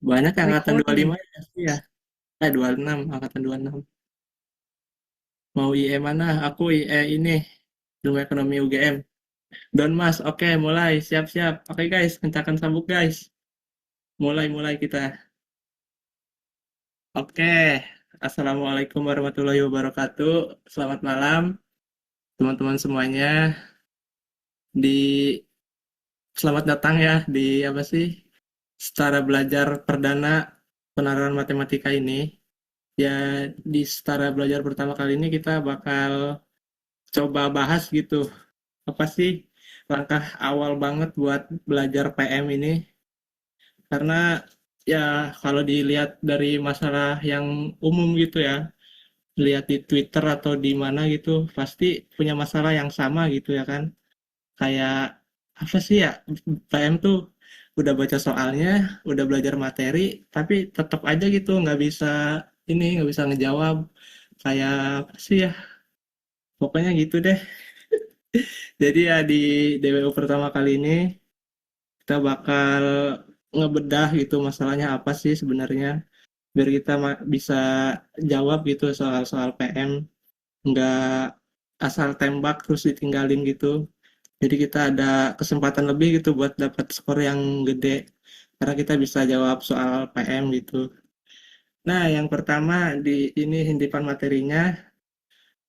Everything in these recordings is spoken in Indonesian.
Banyak yang angkatan Recording. 25 ya pasti ya. 26, angkatan 26. Mau IE mana? Aku IE ini, Ilmu Ekonomi UGM. Don Mas, oke mulai, siap-siap. Oke guys, kencangkan sabuk guys. Mulai kita. Oke, Assalamualaikum warahmatullahi wabarakatuh. Selamat malam, teman-teman semuanya. Di Selamat datang ya di apa sih? Setara belajar perdana penerawan matematika ini. Ya, di setara belajar pertama kali ini kita bakal coba bahas gitu. Apa sih langkah awal banget buat belajar PM ini? Karena ya kalau dilihat dari masalah yang umum gitu ya, lihat di Twitter atau di mana gitu, pasti punya masalah yang sama gitu ya kan. Kayak apa sih ya, PM tuh udah baca soalnya, udah belajar materi, tapi tetap aja gitu nggak bisa ngejawab. Kayak apa sih ya, pokoknya gitu deh. Jadi ya di DWU pertama kali ini kita bakal ngebedah gitu masalahnya apa sih sebenarnya, biar kita bisa jawab gitu soal-soal PM, nggak asal tembak terus ditinggalin gitu. Jadi kita ada kesempatan lebih gitu buat dapat skor yang gede karena kita bisa jawab soal PM gitu. Nah, yang pertama di ini intipan materinya,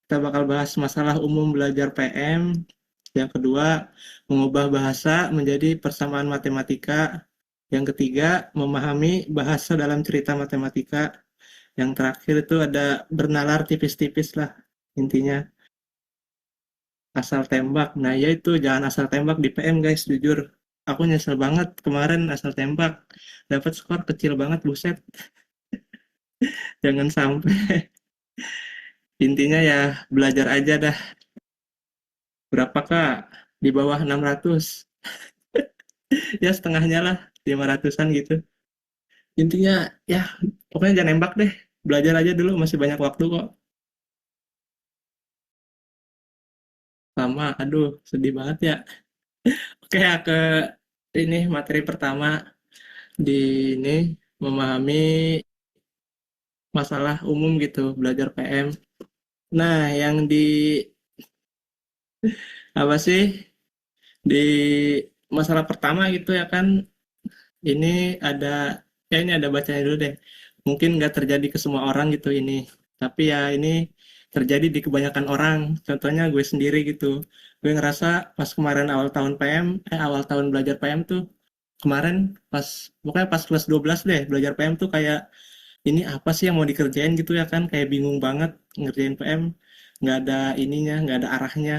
kita bakal bahas masalah umum belajar PM. Yang kedua, mengubah bahasa menjadi persamaan matematika. Yang ketiga, memahami bahasa dalam cerita matematika. Yang terakhir itu ada bernalar tipis-tipis lah intinya. Asal tembak. Nah, ya itu jangan asal tembak di PM guys, jujur. Aku nyesel banget kemarin asal tembak. Dapat skor kecil banget, buset. Jangan sampai. Intinya ya belajar aja dah. Berapa Kak? Di bawah 600. Ya setengahnya lah, 500-an gitu. Intinya ya pokoknya jangan nembak deh. Belajar aja dulu, masih banyak waktu kok. Sama, aduh sedih banget ya. Oke ya ke ini materi pertama di ini memahami masalah umum gitu, belajar PM. Nah, yang di apa sih di masalah pertama gitu ya kan, ini ada ya ini ada bacanya dulu deh. Mungkin nggak terjadi ke semua orang gitu ini, tapi ya ini terjadi di kebanyakan orang. Contohnya gue sendiri gitu. Gue ngerasa pas kemarin awal tahun PM, awal tahun belajar PM tuh kemarin pas pokoknya pas kelas 12 deh belajar PM tuh kayak ini apa sih yang mau dikerjain gitu ya kan, kayak bingung banget ngerjain PM, nggak ada ininya, nggak ada arahnya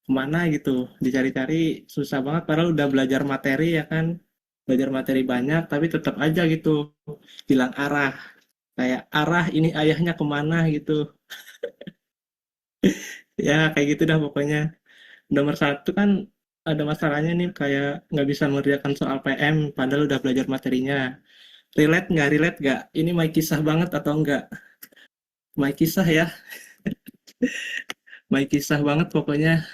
kemana gitu, dicari-cari susah banget padahal udah belajar materi ya kan, belajar materi banyak tapi tetap aja gitu hilang arah, kayak arah ini ayahnya kemana gitu. Ya kayak gitu dah pokoknya. Nomor satu kan ada masalahnya nih, kayak nggak bisa mengerjakan soal PM padahal udah belajar materinya. Relate nggak ini my kisah banget atau enggak, my kisah ya, my kisah banget pokoknya.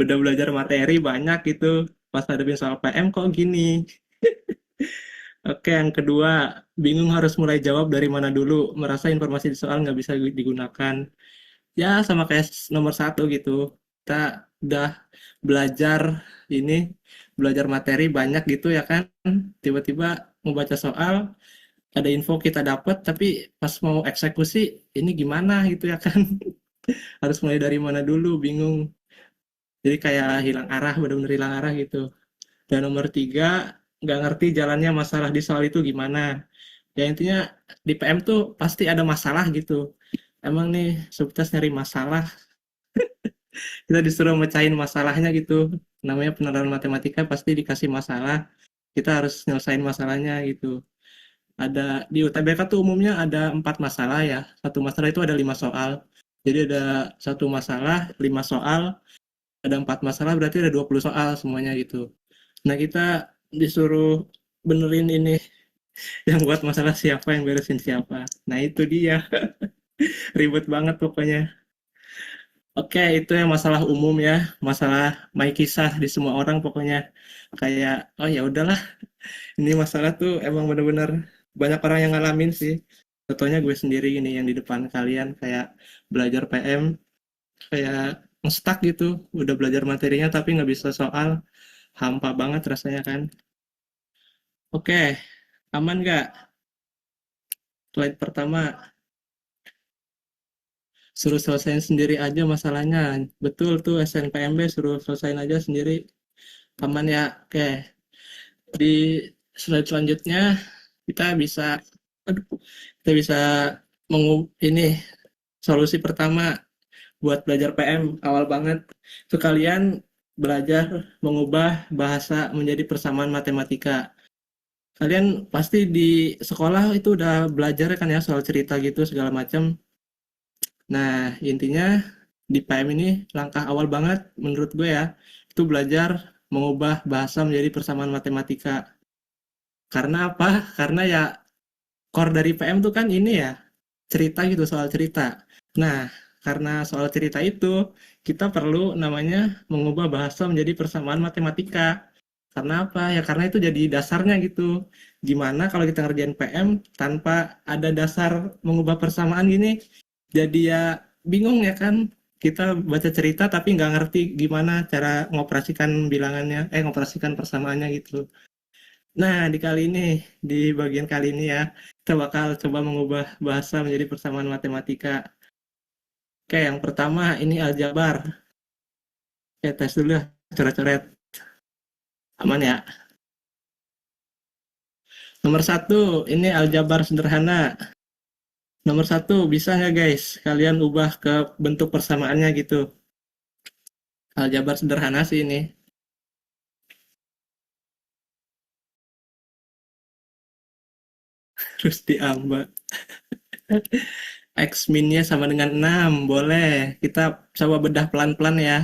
Udah belajar materi banyak gitu, pas hadapin soal PM kok gini. Oke, yang kedua, bingung harus mulai jawab dari mana dulu, merasa informasi di soal nggak bisa digunakan. Ya, sama kayak nomor satu gitu. Kita udah belajar ini, belajar materi banyak gitu ya kan. Tiba-tiba membaca soal, ada info kita dapat, tapi pas mau eksekusi, ini gimana gitu ya kan. Harus mulai dari mana dulu, bingung. Jadi kayak hilang arah, benar-benar hilang arah gitu. Dan nomor tiga, nggak ngerti jalannya masalah di soal itu gimana. Ya intinya di PM tuh pasti ada masalah gitu. Emang nih subtes nyari masalah, kita disuruh mecahin masalahnya gitu. Namanya penerawan matematika pasti dikasih masalah, kita harus nyelesain masalahnya gitu. Ada di UTBK tuh umumnya ada 4 masalah ya. Satu masalah itu ada 5 soal. Jadi ada satu masalah, 5 soal, ada 4 masalah berarti ada 20 soal semuanya gitu. Nah kita disuruh benerin ini, yang buat masalah siapa, yang beresin siapa. Nah itu dia, ribet banget pokoknya. Oke, itu yang masalah umum ya, masalah mai kisah di semua orang pokoknya. Kayak, oh ya udahlah, ini masalah tuh emang bener-bener banyak orang yang ngalamin sih. Contohnya gue sendiri ini yang di depan kalian kayak belajar PM, kayak stuck gitu, udah belajar materinya tapi nggak bisa soal, hampa banget rasanya kan. Oke, aman nggak? Slide pertama, suruh selesaiin sendiri aja masalahnya. Betul tuh SNPMB suruh selesaiin aja sendiri. Aman ya? Oke, di slide selanjutnya kita bisa, aduh, kita bisa ini solusi pertama buat belajar PM awal banget. Itu kalian belajar mengubah bahasa menjadi persamaan matematika. Kalian pasti di sekolah itu udah belajar kan ya soal cerita gitu segala macam. Nah, intinya di PM ini langkah awal banget menurut gue ya, itu belajar mengubah bahasa menjadi persamaan matematika. Karena apa? Karena ya core dari PM tuh kan ini ya, cerita gitu, soal cerita. Nah, karena soal cerita itu, kita perlu namanya mengubah bahasa menjadi persamaan matematika. Karena apa? Ya karena itu jadi dasarnya gitu. Gimana kalau kita ngerjain PM tanpa ada dasar mengubah persamaan gini? Jadi ya bingung ya kan? Kita baca cerita tapi nggak ngerti gimana cara ngoperasikan bilangannya, ngoperasikan persamaannya gitu. Nah, di bagian kali ini ya, kita bakal coba mengubah bahasa menjadi persamaan matematika. Oke, yang pertama ini aljabar. Tes dulu ya, coret-coret. Aman ya. Nomor satu, ini aljabar sederhana. Nomor satu, bisa nggak guys, kalian ubah ke bentuk persamaannya gitu. Aljabar sederhana sih ini. Terus diambah. X minnya sama dengan 6, boleh. Kita coba bedah pelan-pelan ya.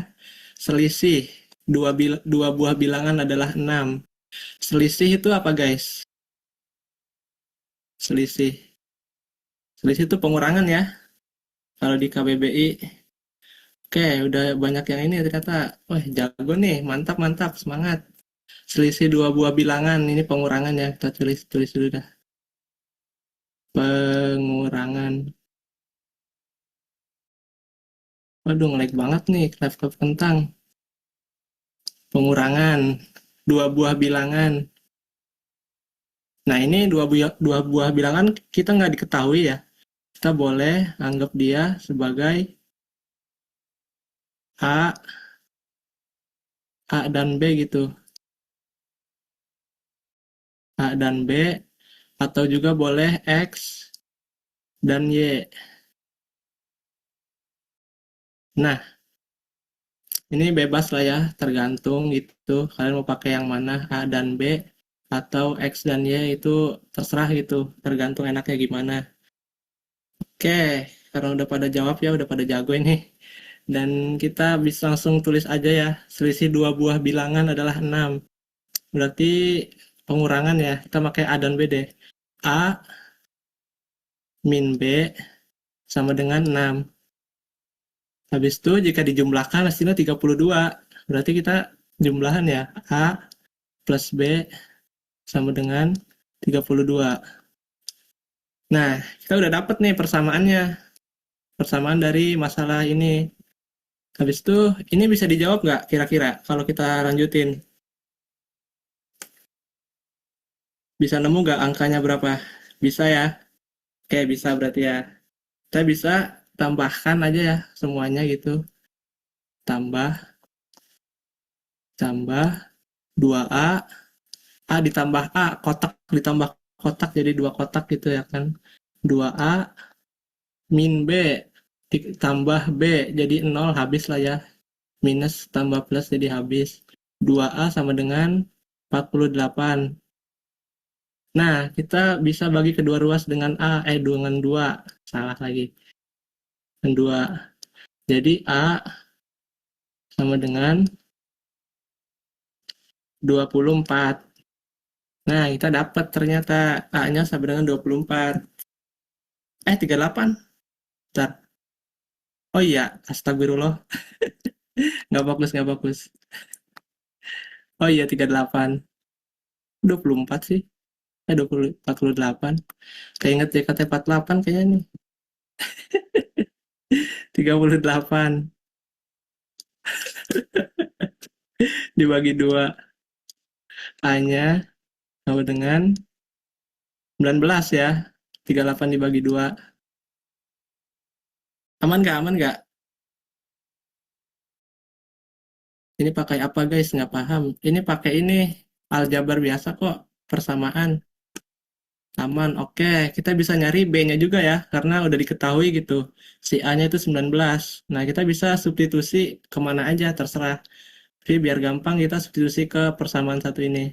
Selisih, dua buah bilangan adalah 6. Selisih itu apa guys? Selisih. Selisih itu pengurangan ya. Kalau di KBBI. Oke, udah banyak yang ini ternyata. Wah, jago nih. Mantap, mantap. Semangat. Selisih dua buah bilangan. Ini pengurangan ya. Kita tulis dulu dah. Pengurangan. Waduh, ngelag banget nih. Laptop kentang. Pengurangan. Dua buah bilangan. Nah, ini dua buah bilangan kita nggak diketahui ya. Kita boleh anggap dia sebagai A, A dan B gitu. A dan B, atau juga boleh X dan Y. Nah, ini bebas lah ya, tergantung gitu. Kalian mau pakai yang mana, A dan B, atau X dan Y itu terserah gitu, tergantung enaknya gimana. Oke, karena udah pada jawab ya, udah pada jago ini. Dan kita bisa langsung tulis aja ya, selisih dua buah bilangan adalah 6. Berarti pengurangan ya, kita pakai A dan B deh. A min B sama dengan 6. Habis itu jika dijumlahkan hasilnya 32. Berarti kita jumlahan ya. A plus B sama dengan 32. Nah, kita udah dapet nih persamaannya. Persamaan dari masalah ini. Habis itu, ini bisa dijawab nggak kira-kira kalau kita lanjutin? Bisa nemu nggak angkanya berapa? Bisa ya? Oke, bisa berarti ya. Kita bisa tambahkan aja ya semuanya gitu. Tambah, tambah 2A, A ditambah A, kotak ditambah kotak jadi 2 kotak gitu ya kan. 2A min B tambah B jadi 0 habis lah ya. Minus tambah plus jadi habis. 2A sama dengan 48. Nah, kita bisa bagi kedua ruas dengan A, dengan 2. Salah lagi. Dengan 2. Jadi A sama dengan 24. Nah, kita dapat ternyata A-nya sama dengan 24. 38. Bentar. Oh iya, astagfirullah. Nggak fokus, nggak fokus. Oh iya, 38. 24 sih. 20, 48. Kayak inget JKT48 kayaknya nih. 38. Dibagi dua. A-nya sama dengan 19 ya. 38 dibagi dua. Aman nggak? Aman nggak? Ini pakai apa guys? Nggak paham. Ini pakai ini. Aljabar biasa kok. Persamaan. Aman. Oke. Kita bisa nyari B-nya juga ya. Karena udah diketahui gitu. Si A-nya itu 19. Nah, kita bisa substitusi kemana aja. Terserah. Tapi biar gampang kita substitusi ke persamaan satu ini.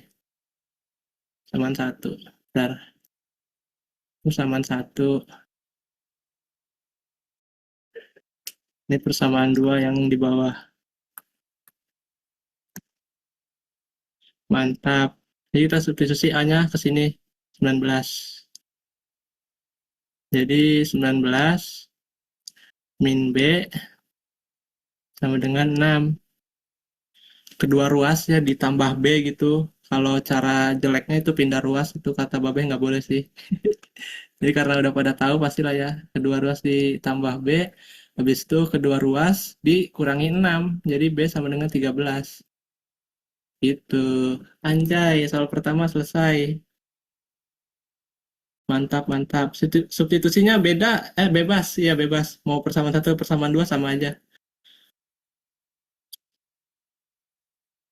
Persamaan satu. Bentar. Persamaan satu. Ini persamaan dua yang di bawah. Mantap. Jadi kita substitusi A-nya ke sini. 19. Jadi 19 min B sama dengan 6. Kedua ruasnya ditambah B gitu. Kalau cara jeleknya itu pindah ruas, itu kata Babe nggak boleh sih. Jadi karena udah pada tahu pastilah ya. Kedua ruas ditambah B. Habis itu kedua ruas dikurangi 6. Jadi B sama dengan 13. Gitu. Anjay, soal pertama selesai. Mantap, mantap. Substitusinya beda, bebas, iya bebas. Mau persamaan satu, persamaan dua sama aja.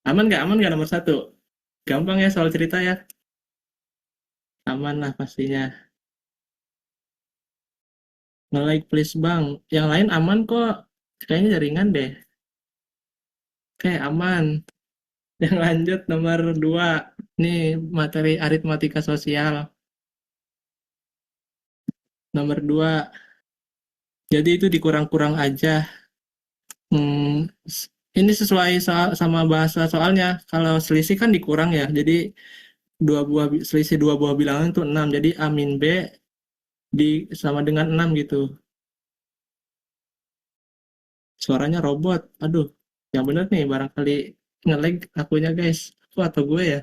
Aman nggak nomor satu? Gampang ya soal cerita ya. Aman lah pastinya. Nge-like please bang. Yang lain aman kok. Kayaknya jaringan deh. Oke, aman. Yang lanjut nomor dua. Nih materi aritmatika sosial. Nomor dua. Jadi itu dikurang-kurang aja. Hmm, ini sesuai sama bahasa soalnya. Kalau selisih kan dikurang ya. Jadi selisih dua buah bilangan itu 6. Jadi A min B sama dengan 6 gitu. Suaranya robot. Aduh, yang bener nih barangkali nge-lag akunya guys. Aku atau gue ya?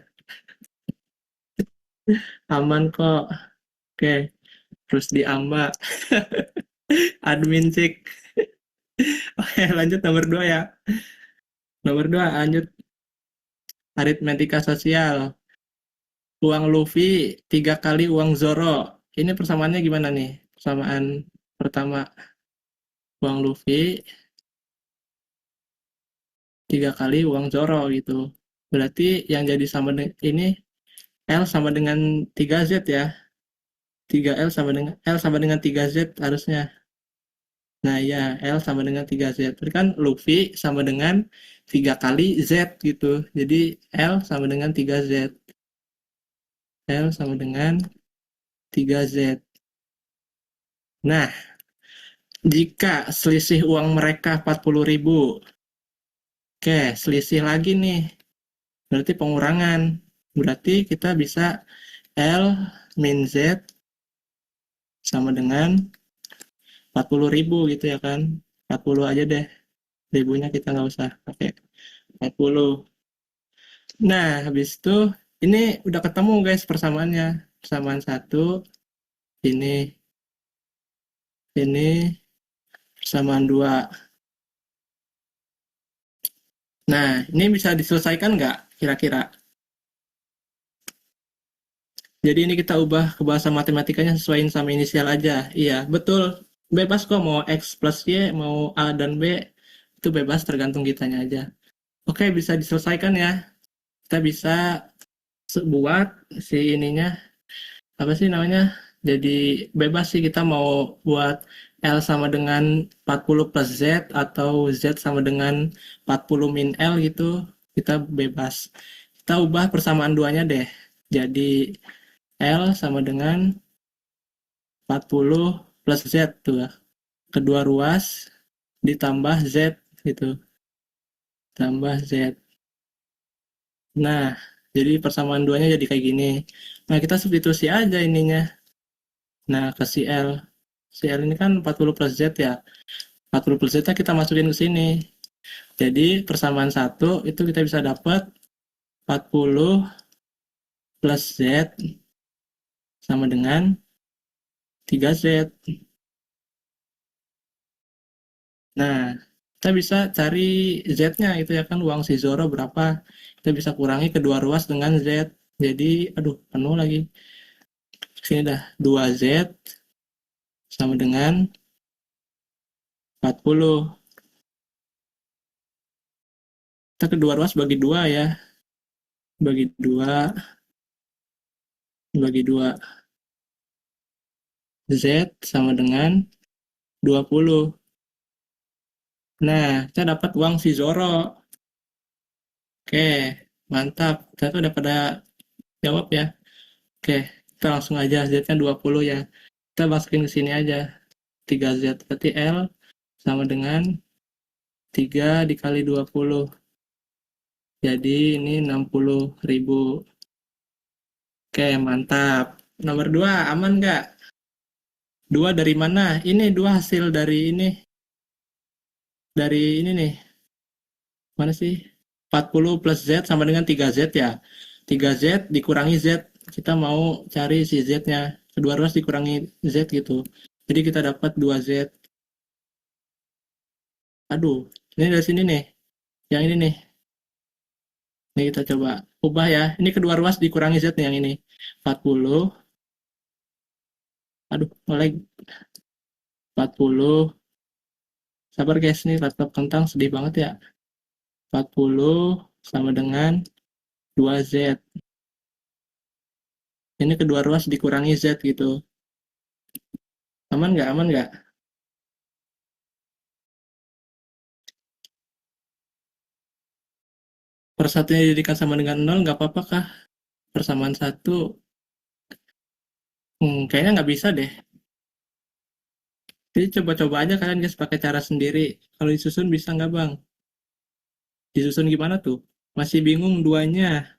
Aman kok. Oke, terus diambak. Admin cek. Oke, lanjut nomor 2 ya. Nomor 2 lanjut aritmetika sosial. Uang Luffy 3 kali uang Zoro. Ini persamaannya gimana nih? Persamaan pertama, uang Luffy 3 kali uang Zoro gitu. Berarti yang jadi sama ini L sama dengan 3Z ya. 3 L sama dengan 3Z harusnya. Nah ya, L sama dengan 3Z. Berarti kan Luffy sama dengan 3 kali Z gitu. Jadi L sama dengan 3Z. L sama dengan 3Z. Nah, jika selisih uang mereka 40.000, oke, selisih lagi nih. Berarti pengurangan. Berarti kita bisa L min Z sama dengan 40.000 gitu ya kan. 40 aja deh. Ribunya kita nggak usah pakai 40. Nah, habis itu ini udah ketemu guys persamaannya. Persamaan satu, ini persamaan dua. Nah, ini bisa diselesaikan nggak kira-kira? Jadi ini kita ubah ke bahasa matematikanya sesuaiin sama inisial aja. Iya, betul. Bebas kok mau X plus Y, mau A dan B. Itu bebas tergantung kitanya aja. Oke, bisa diselesaikan ya. Kita bisa buat si ininya, apa sih namanya? Jadi bebas sih kita mau buat L sama dengan 40 plus Z atau Z sama dengan 40 min L gitu. Kita bebas. Kita ubah persamaan duanya deh. Jadi L sama dengan 40 plus Z tuh ya. Kedua ruas ditambah Z gitu. Tambah Z. Nah, jadi persamaan duanya jadi kayak gini. Nah, kita substitusi aja ininya. Nah, ke si L. Si L ini kan 40 plus Z ya. 40 plus Z kita masukin ke sini. Jadi persamaan 1 itu kita bisa dapat 40 plus Z sama dengan 3Z. Nah, kita bisa cari Z-nya itu ya kan, uang si Zoro berapa. Kita bisa kurangi kedua ruas dengan Z. Jadi, aduh, penuh lagi. Sini dah, 2Z sama dengan 40. Kita kedua ruas bagi 2 ya. Bagi 2, bagi 2. Z sama dengan 20. Nah, kita dapat uang si Zoro. Oke, mantap. Kita tuh udah pada jawab ya. Oke, kita langsung aja Z-nya 20 ya. Kita masukin ke sini aja. 3Z berarti L sama dengan 3 dikali 20. Jadi ini 60.000. Oke, mantap. Nomor 2, aman nggak? 2 dari mana? Ini 2 hasil dari ini. Dari ini nih. Mana sih? 40 plus Z sama dengan 3Z ya. 3Z dikurangi Z. Kita mau cari si Z-nya. Kedua ruas dikurangi Z gitu. Jadi kita dapat 2Z. Aduh, ini dari sini nih. Yang ini nih. Ini kita coba ubah ya. Ini kedua ruas dikurangi Z nih yang ini. 40. Aduh, mulai 40. Sabar guys, nih laptop kentang sedih banget ya. 40 sama dengan 2Z. Ini kedua ruas dikurangi Z gitu. Aman nggak? Aman nggak? Persatunya dijadikan sama dengan 0 nggak apa-apa kah? Persamaan 1, kayaknya nggak bisa deh. Jadi coba-coba aja kalian guys pakai cara sendiri. Kalau disusun bisa nggak bang? Disusun gimana tuh? Masih bingung duanya.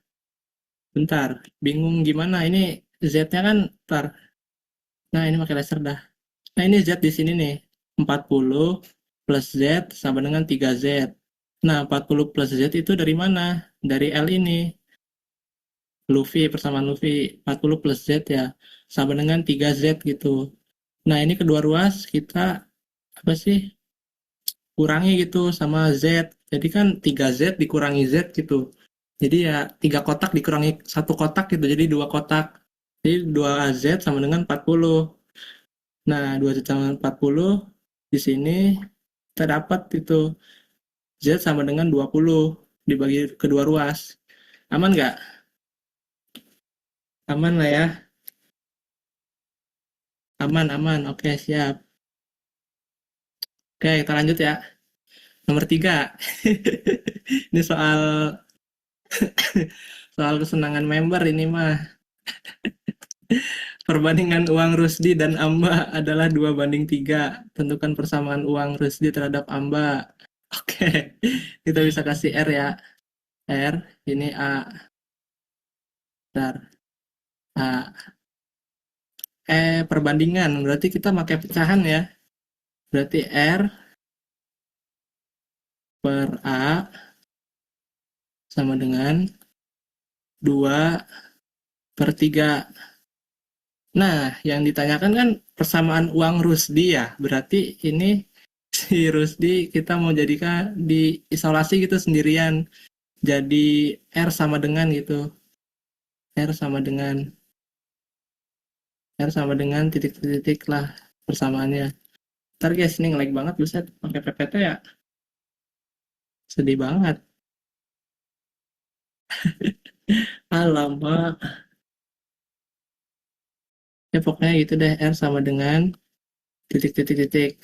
Bentar, bingung gimana? Ini Z-nya kan, bentar. Nah ini pakai laser dah. Nah ini Z di sini nih. 40 plus Z sama dengan 3Z. Nah 40 plus Z itu dari mana? Dari L ini. Luffy, persamaan Luffy. 40 plus Z ya. Sama dengan 3Z gitu. Nah ini kedua ruas kita apa sih? Kurangi gitu sama Z. Jadi kan 3Z dikurangi Z gitu. Jadi ya 3 kotak dikurangi 1 kotak gitu. Jadi 2 kotak. Jadi 2Z sama dengan 40. Nah 2Z sama 40 di sini kita dapat itu Z sama dengan 20 dibagi kedua ruas. Aman nggak? Aman lah ya. Aman, aman. Oke, siap. Oke, kita lanjut ya. Nomor 3. Ini soal soal kesenangan member ini mah. Perbandingan uang Rusdi dan Amba adalah 2:3. Tentukan persamaan uang Rusdi terhadap Amba. Oke, kita bisa kasih R ya. R, ini A. Bentar. A. Perbandingan. Berarti kita pakai pecahan ya. Berarti R per A sama dengan 2/3. Nah, yang ditanyakan kan persamaan uang Rusdi ya. Berarti ini si Rusdi kita mau jadikan diisolasi gitu sendirian. Jadi R sama dengan gitu. R sama dengan titik-titik lah persamaannya. Ntar guys, ini nge-lag banget, buset. Pakai PPT ya. Sedih banget. Alamak. Ya pokoknya gitu deh. R sama dengan titik-titik-titik.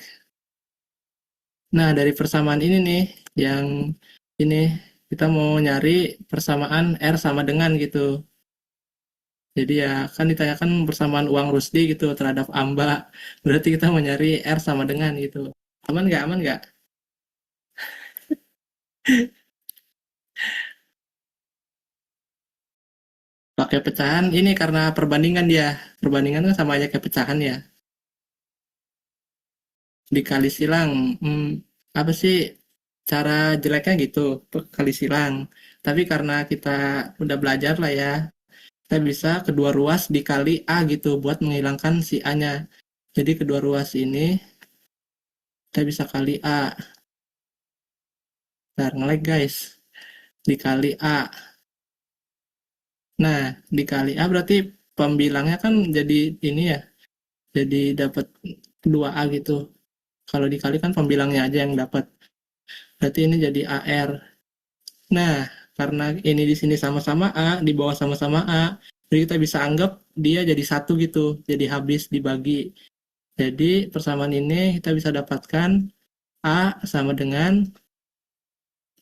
Nah, dari persamaan ini nih, yang ini kita mau nyari persamaan R sama dengan gitu. Jadi ya kan ditanyakan persamaan uang Rusdi gitu terhadap Amba. Berarti kita mau nyari R sama dengan gitu. Aman nggak? Aman nggak? Pakai pecahan ini karena perbandingan dia. Perbandingan kan sama aja kayak pecahan ya. dikali silang. Apa sih cara jeleknya gitu, kali silang. Tapi karena kita udah belajar lah ya, kita bisa kedua ruas dikali A gitu buat menghilangkan si A-nya. Jadi kedua ruas ini kita bisa kali A. Ntar nge-lag guys. Dikali A. Nah, dikali A berarti pembilangnya kan jadi ini ya. Jadi dapat 2A gitu. Kalau dikali kan pembilangnya aja yang dapat. Berarti ini jadi AR. Nah, karena ini di sini sama-sama A, di bawah sama-sama A, jadi kita bisa anggap dia jadi satu gitu. Jadi habis dibagi. Jadi persamaan ini kita bisa dapatkan A sama dengan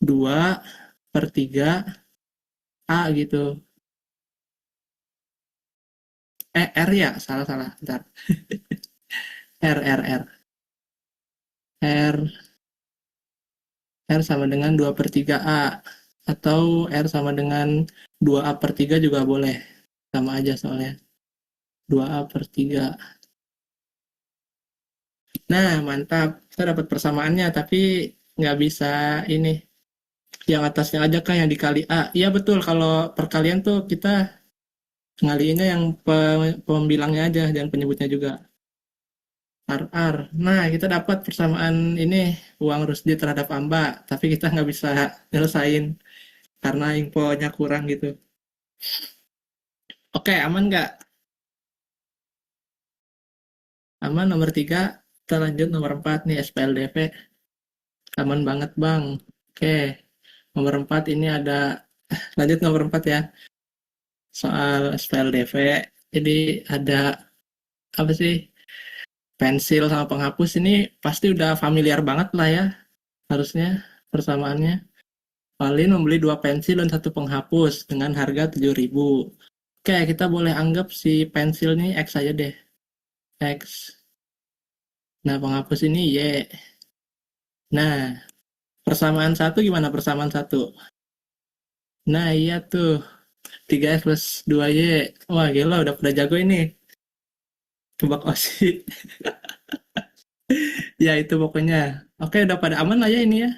2/3 A gitu. R ya? Salah-salah. Bentar. R. R. R sama dengan 2/3 A. Atau R sama dengan 2A/3 juga boleh. Sama aja soalnya. 2A/3. Nah, mantap. Kita dapat persamaannya, tapi nggak bisa ini. Yang atasnya aja kan yang dikali A. Iya betul, kalau perkalian tuh kita ngaliinnya yang pembilangnya aja, dan penyebutnya juga. RR. Nah, kita dapat persamaan ini, uang Rusdi terhadap Amba, tapi kita nggak bisa nyelesain karena infonya kurang gitu. Oke, aman nggak? Aman nomor 3. Kita lanjut nomor 4 nih, SPLDV. Aman banget, Bang. Oke, nomor 4 ini ada, lanjut nomor 4 ya, soal SPLDV. Jadi ada apa sih? Pensil sama penghapus ini pasti udah familiar banget lah ya, harusnya persamaannya. Valin membeli 2 pensil dan 1 penghapus dengan harga 7.000. Oke, kita boleh anggap si pensil ini X aja deh. X. Nah, penghapus ini Y. Nah, persamaan satu gimana persamaan satu? Nah, iya tuh. 3X plus 2Y. Wah, gila udah pada jago ini. Tebak osi. Ya, itu pokoknya. Oke, udah pada aman lah ya ini ya.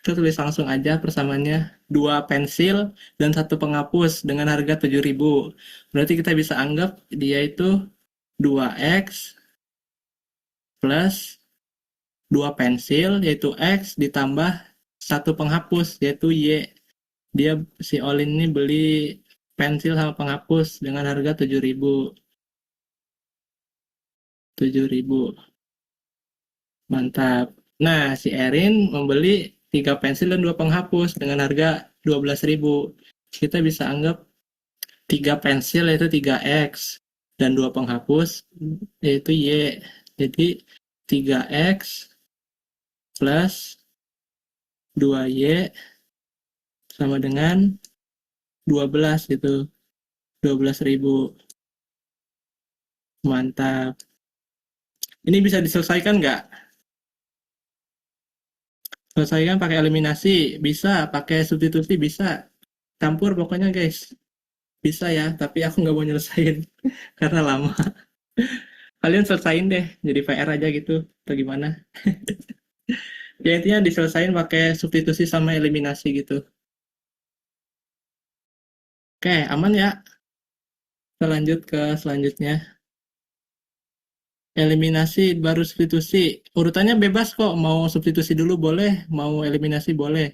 Kita tulis langsung aja persamaannya. 2 pensil dan 1 penghapus dengan harga 7.000. Berarti kita bisa anggap dia itu 2X plus 2 pensil yaitu X ditambah 1 penghapus yaitu Y. Dia si Olin ini beli pensil sama penghapus dengan harga 7.000. 7.000. Mantap. Nah, si Erin membeli 3 pensil dan 2 penghapus dengan harga 12.000. Kita bisa anggap 3 pensil yaitu 3X dan 2 penghapus yaitu Y. Jadi 3X plus 2Y sama dengan 12 gitu. 12.000. Mantap. Ini bisa diselesaikan nggak? Selesaikan pakai eliminasi, bisa. Pakai substitusi, bisa. Campur pokoknya guys. Bisa ya, tapi aku nggak mau nyelesain karena lama. Kalian selesain deh, jadi PR aja gitu, atau gimana. Ya intinya diselesain pakai substitusi sama eliminasi gitu. Oke, aman ya. Kita lanjut ke selanjutnya. Eliminasi baru substitusi. Urutannya bebas kok, mau substitusi dulu boleh, mau eliminasi boleh.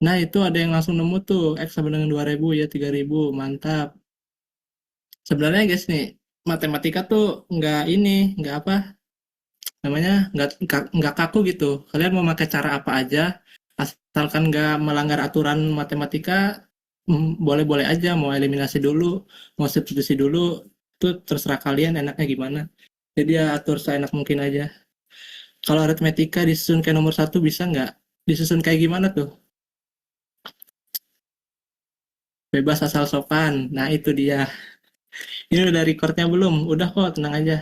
Nah, itu ada yang langsung nemu tuh, X sama dengan 2.000 ya 3.000, mantap. Sebenarnya guys nih, matematika tuh nggak ini, nggak apa namanya, nggak kaku gitu. Kalian mau pakai cara apa aja, asalkan nggak melanggar aturan matematika, boleh-boleh aja. Mau eliminasi dulu, mau substitusi dulu, itu terserah kalian enaknya gimana. Jadi ya atur seenak mungkin aja. Kalau aritmetika disusun kayak nomor satu bisa nggak? Disusun kayak gimana tuh? Bebas asal sopan. Nah itu dia. Ini udah recordnya belum? Udah kok, tenang aja.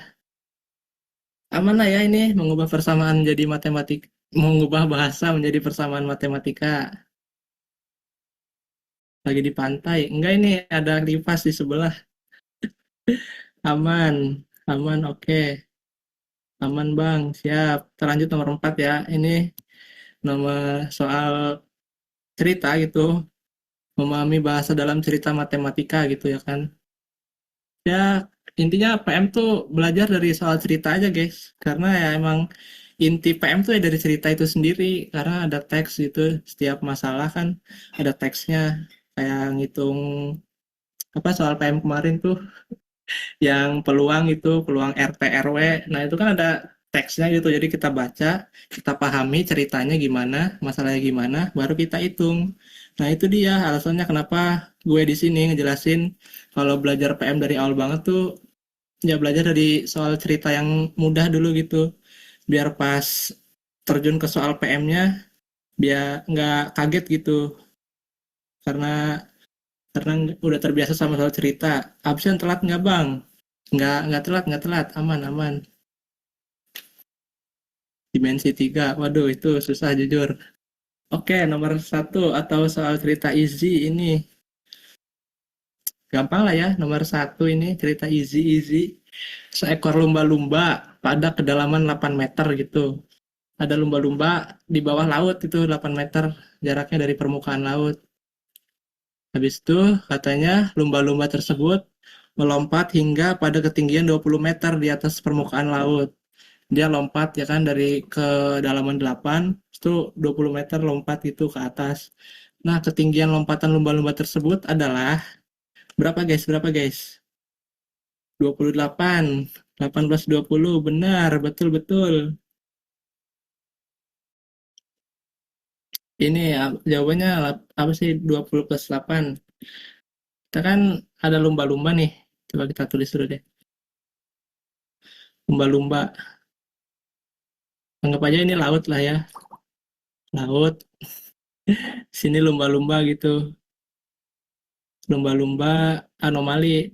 Aman lah ya ini mengubah persamaan jadi matematik, mengubah bahasa menjadi persamaan matematika. Lagi di pantai. Enggak, ini ada kipas di sebelah. Aman, aman, oke. Aman Bang, siap. Terlanjut nomor 4 ya. Ini nomor soal cerita gitu. Memahami bahasa dalam cerita matematika gitu ya kan. Ya, intinya PM tuh belajar dari soal cerita aja guys. Karena ya emang inti PM tuh ya dari cerita itu sendiri. Karena ada teks gitu. Setiap masalah kan ada teksnya. Kayak ngitung apa soal PM kemarin tuh yang peluang itu peluang RT RW. Nah, itu kan ada teksnya gitu. Jadi kita baca, kita pahami ceritanya gimana, masalahnya gimana, baru kita hitung. Nah, itu dia alasannya kenapa gue di sini ngejelasin kalau belajar PM dari awal banget tuh ya belajar dari soal cerita yang mudah dulu gitu. Biar pas terjun ke soal PM-nya biar nggak kaget gitu. Karena udah terbiasa sama soal cerita. Absen telat nggak bang? Nggak telat, aman, aman. Dimensi 3, waduh itu susah jujur. Oke, nomor satu atau soal cerita easy ini. Gampang lah ya, nomor satu ini cerita easy-easy. Seekor lumba-lumba pada kedalaman 8 meter gitu. Ada lumba-lumba di bawah laut itu 8 meter jaraknya dari permukaan laut. Habis itu katanya lumba-lumba tersebut melompat hingga pada ketinggian 20 meter di atas permukaan laut. Dia lompat ya kan dari kedalaman 8 itu 20 meter lompat gitu ke atas. Nah, ketinggian lompatan lumba-lumba tersebut adalah berapa guys? Berapa guys? 28. 18 20 benar, betul-betul. Ini jawabannya apa sih 20 plus 8? Kita kan ada lumba-lumba nih. Coba kita tulis dulu deh. Lumba-lumba. Anggap aja ini laut lah ya. Laut. Sini lumba-lumba gitu. Lumba-lumba anomali.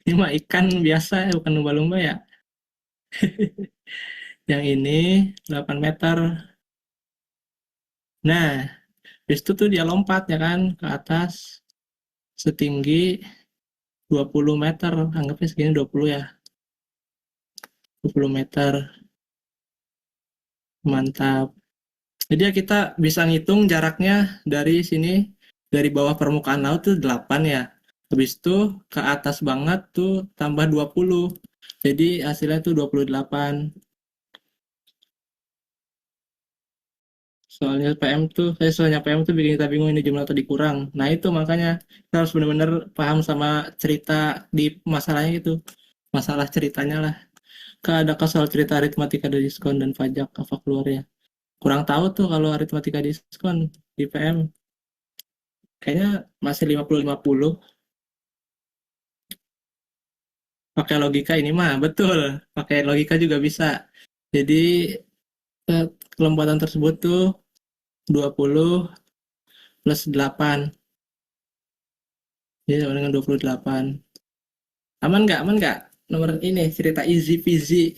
Ini mah ikan biasa ya, bukan lumba-lumba ya. Yang ini 8 meter. Nah, habis itu tuh dia lompat ya kan ke atas setinggi 20 meter. Anggapnya segini 20 ya. 20 meter. Mantap. Jadi ya kita bisa ngitung jaraknya dari sini, dari bawah permukaan laut tuh 8 ya. Habis itu ke atas banget tuh tambah 20. Jadi hasilnya tuh 28. Soalnya PM tuh bikin kita bingung ini jumlah atau dikurang. Nah itu makanya kita harus benar-benar paham sama cerita di masalahnya itu. Masalah ceritanya lah. Ada soal cerita aritmatika diskon dan pajak apa keluarnya. Kurang tahu tuh kalau aritmatika diskon di PM. Kayaknya masih 50-50. Pakai logika ini mah, betul. Pakai logika juga bisa. Jadi kelembatan tersebut tuh 20 plus 8. Jadi sama dengan 28. Aman nggak? Aman nggak? Nomor ini cerita easy peasy.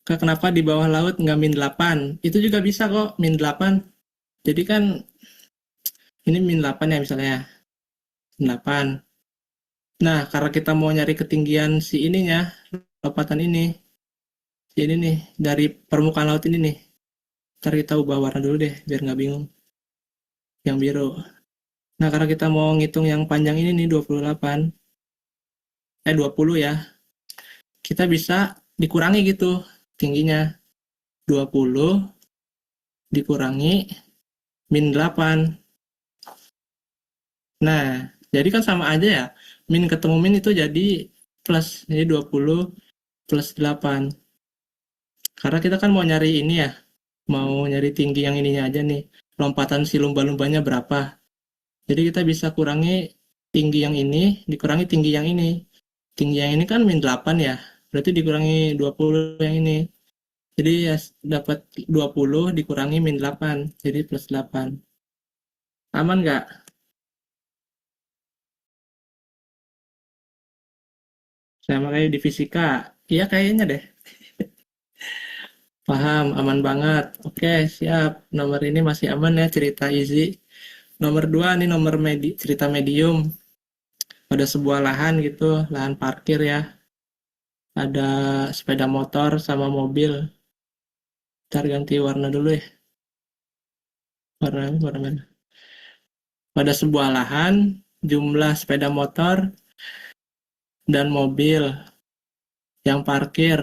Kenapa di bawah laut nggak min 8? Itu juga bisa kok min 8. Jadi kan ini min 8 ya misalnya. Min 8. Nah, karena kita mau nyari ketinggian si ininya, lompatan ini. Ini nih, dari permukaan laut ini nih. Ntar kita ubah warna dulu deh, biar nggak bingung. Yang biru. Nah, karena kita mau ngitung yang panjang ini nih, 28. 20 ya. Kita bisa dikurangi gitu tingginya. 20 dikurangi min 8. Nah, jadi kan sama aja ya. Min ketemu min itu jadi plus. Jadi 20 plus 8. Karena kita kan mau nyari ini ya. Mau nyari tinggi yang ininya aja nih. Lompatan si lumba-lumbanya berapa. Jadi kita bisa kurangi tinggi yang ini, dikurangi tinggi yang ini. Tinggi yang ini kan min 8 ya. Berarti dikurangi 20 yang ini. Jadi ya dapat 20 dikurangi min 8. Jadi plus 8. Aman nggak? Sama kayak di fisika. Iya kayaknya deh. Paham, aman banget. Oke, siap. Nomor ini masih aman ya, cerita easy. Nomor 2 nih nomor cerita medium. Pada sebuah lahan gitu, lahan parkir ya. Ada sepeda motor sama mobil. Ntar ganti warna dulu ya. Warna mana? Pada sebuah lahan, jumlah sepeda motor dan mobil yang parkir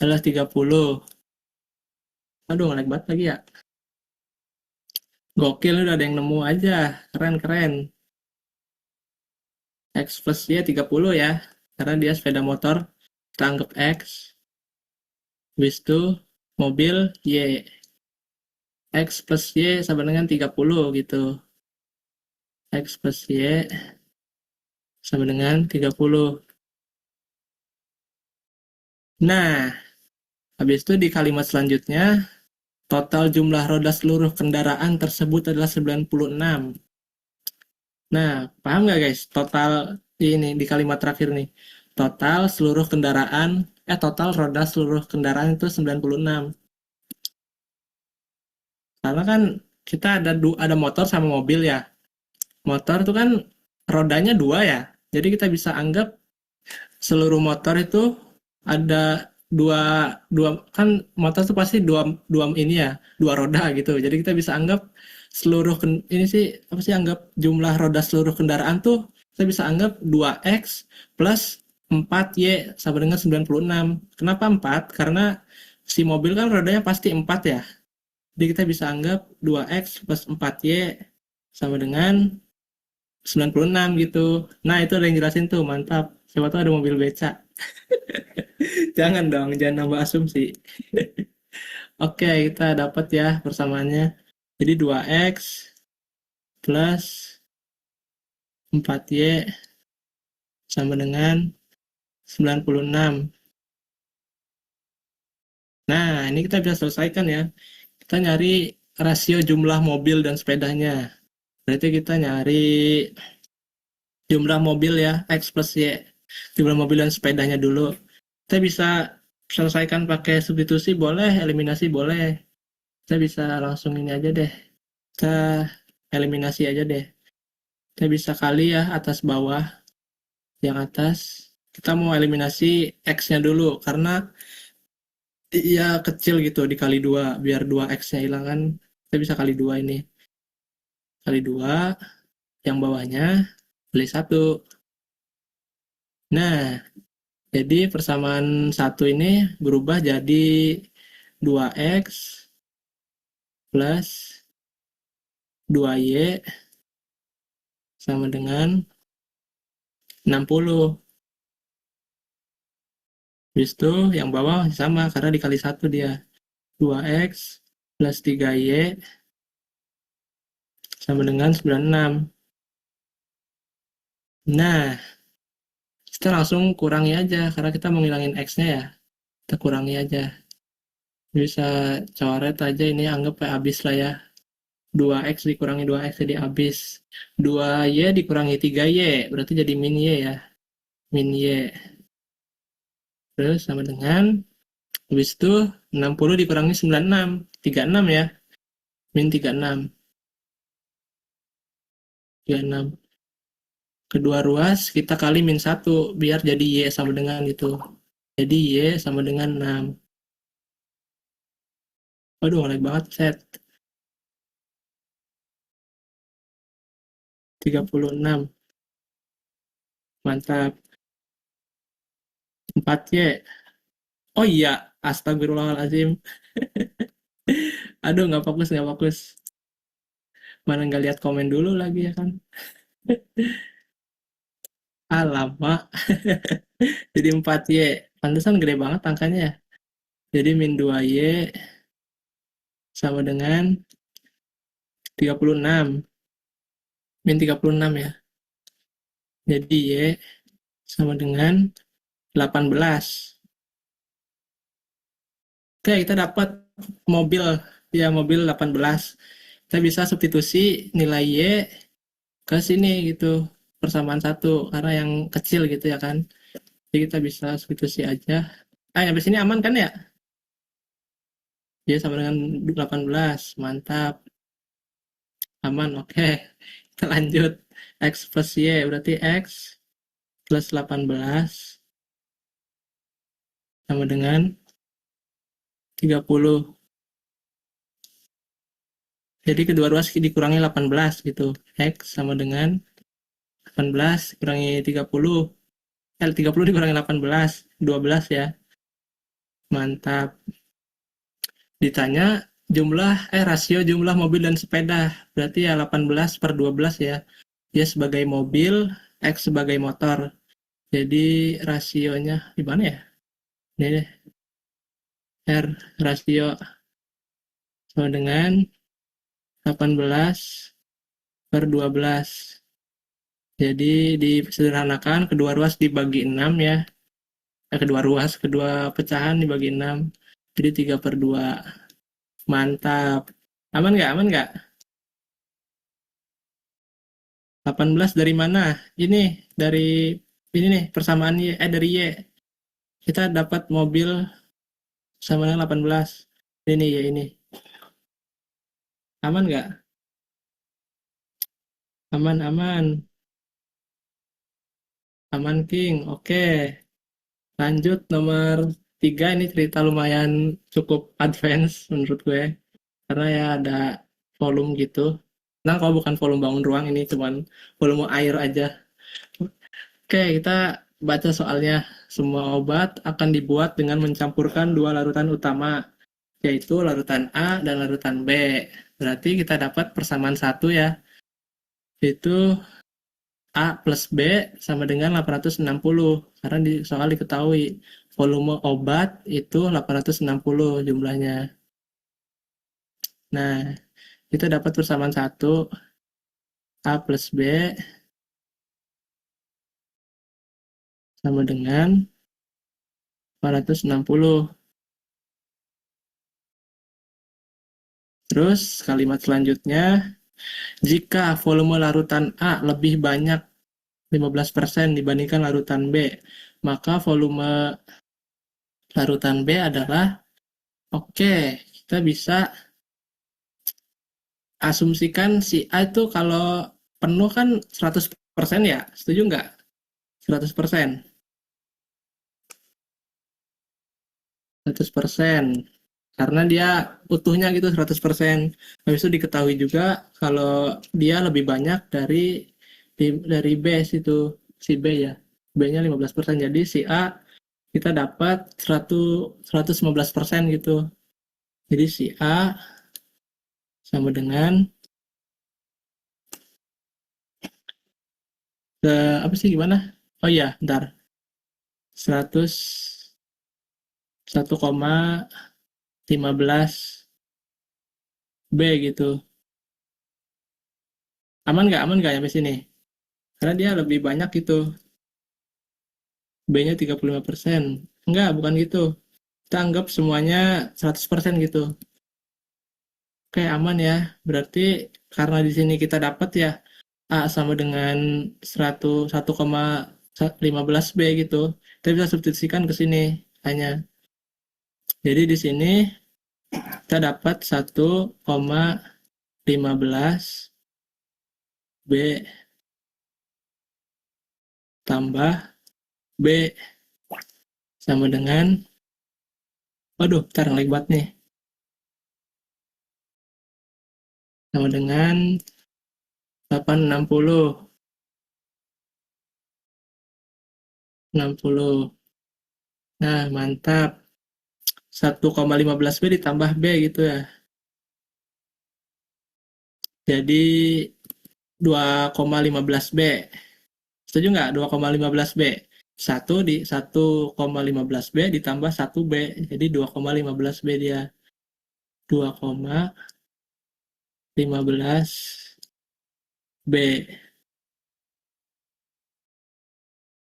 adalah 30. Aduh, ngelag banget lagi ya. Gokil, udah ada yang nemu aja. Keren, keren. X plus Y 30 ya. Karena dia sepeda motor, kita anggap X. Habis itu, mobil Y. X plus Y sama dengan 30 gitu. X plus Y sama dengan 30. Nah, habis itu di kalimat selanjutnya, total jumlah roda seluruh kendaraan tersebut adalah 96. Nah, paham nggak guys? Total ini di kalimat terakhir nih. Total seluruh kendaraan, total roda seluruh kendaraan itu 96. Karena kan kita ada motor sama mobil ya. Motor itu kan rodanya dua ya. Jadi kita bisa anggap seluruh motor itu ada dua dua kan motor tuh pasti dua dua ini ya, dua roda gitu. Jadi kita bisa anggap ini sih apa sih, anggap jumlah roda seluruh kendaraan tuh kita bisa anggap 2x plus 4y sama dengan 96. Kenapa 4? Karena si mobil kan rodanya pasti 4 ya. Jadi kita bisa anggap 2x plus 4y sama dengan 96 gitu. Nah, itu ada yang jelasin tuh, mantap. Siapa tahu ada mobil beca. Jangan dong, jangan nambah asumsi. Oke, kita dapat ya persamaannya. Jadi 2x plus 4y sama dengan 96. Nah, ini kita bisa selesaikan ya. Kita nyari rasio jumlah mobil dan sepedanya. Berarti kita nyari jumlah mobil ya, X plus Y. Jumlah mobil dan sepedanya dulu. Kita bisa selesaikan pakai substitusi boleh, eliminasi boleh. Kita bisa langsung ini aja deh. Kita eliminasi aja deh. Kita bisa kali ya atas bawah. Yang atas kita mau eliminasi X-nya dulu karena iya kecil gitu dikali dua biar 2x-nya hilang kan. Kita bisa kali dua ini. Kali dua, yang bawahnya kali satu. Nah, jadi persamaan satu ini berubah jadi 2x plus 2y sama dengan 60. Habis itu yang bawah sama karena dikali satu dia. 2x plus 3y sama dengan 96. Nah, kita langsung kurangi aja karena kita mau ngilangin x-nya ya. Kita kurangi aja. Bisa coret aja ini, anggap kayak habis lah ya. 2x dikurangi 2x jadi habis. 2y dikurangi 3y berarti jadi min y ya. Min y. Terus sama dengan habis itu 60 dikurangi 96. 36 ya. Min 36. 36. Kedua ruas kita kali min 1 biar jadi y sama dengan itu. Jadi y sama dengan 6. Waduh, ngelag banget set. 36. Mantap. 4y. Oh iya, astagfirullahaladzim. Aduh, nggak fokus, nggak fokus. Mana nggak lihat komen dulu lagi ya kan. Alamak. Jadi 4y. Pantesan gede banget angkanya ya. Jadi min 2y sama dengan 36. Min 36 ya. Jadi y sama dengan 18. Oke, kita dapat mobil. Ya, mobil 18. Kita bisa substitusi nilai y ke sini gitu. Persamaan satu. Karena yang kecil gitu ya kan. Jadi kita bisa substitusi aja. Sampai sini aman kan ya? Y sama dengan 18. Mantap. Aman, oke. Kita lanjut. X plus Y berarti X plus 18 sama dengan 30. Jadi kedua ruas dikurangi 18 gitu. X sama dengan 18 kurangi 30. 30 dikurangi 18, 12 ya. Mantap. Ditanya rasio jumlah mobil dan sepeda. Berarti ya 18 per 12 ya. Dia sebagai mobil, X sebagai motor. Jadi rasionya gimana ya? Ini deh, R rasio sama dengan 18 per 12. Jadi disederhanakan kedua ruas dibagi 6 ya. Kedua pecahan dibagi 6. Jadi 3 per 2. Mantap. Aman nggak? Aman nggak? 18 dari mana? Ini dari ini nih persamaan Y, dari Y. Kita dapat mobil sama dengan 18. Ini ya ini. Aman nggak? Aman, aman. Aman King. Oke. Lanjut nomor 3, ini cerita lumayan cukup advance menurut gue. Karena ya ada volume gitu. Nah, kalau bukan volume bangun ruang, ini cuman volume air aja. Oke, kita baca soalnya. Semua obat akan dibuat dengan mencampurkan dua larutan utama, yaitu larutan A dan larutan B. Berarti kita dapat persamaan satu ya, yaitu A plus B sama dengan 860. Karena di soal diketahui volume obat itu 860 jumlahnya. Nah, kita dapat persamaan satu A plus B sama dengan 460. Terus kalimat selanjutnya, jika volume larutan A lebih banyak 15% dibandingkan larutan B, maka volume larutan B adalah, oke, kita bisa asumsikan si A itu kalau penuh kan 100% ya, setuju nggak? 100%. 100%. Karena dia utuhnya gitu 100%. Habis itu diketahui juga kalau dia lebih banyak dari B situ, si B ya. B-nya 15%. Jadi si A kita dapat 115% gitu. Jadi si A sama dengan apa sih gimana? Oh iya, ntar 100 1,15 B gitu. Aman nggak sampai sini? Karena dia lebih banyak gitu. B-nya 35%. Enggak, bukan gitu. Kita anggap semuanya 100% gitu. Oke, aman ya. Berarti karena di sini kita dapat ya A sama dengan 1,15 B gitu. Kita bisa substitusikan ke sini hanya. Jadi di sini kita dapat 1,15 B tambah B sama dengan, waduh, bentar ngelag banget nih. Sama dengan 860. 60. Nah, mantap. 1,15 B ditambah B gitu ya. Jadi 2,15 B. Setuju nggak? 2,15 B. 1,15 B ditambah 1 B. Jadi 2,15 B dia. 2,15 B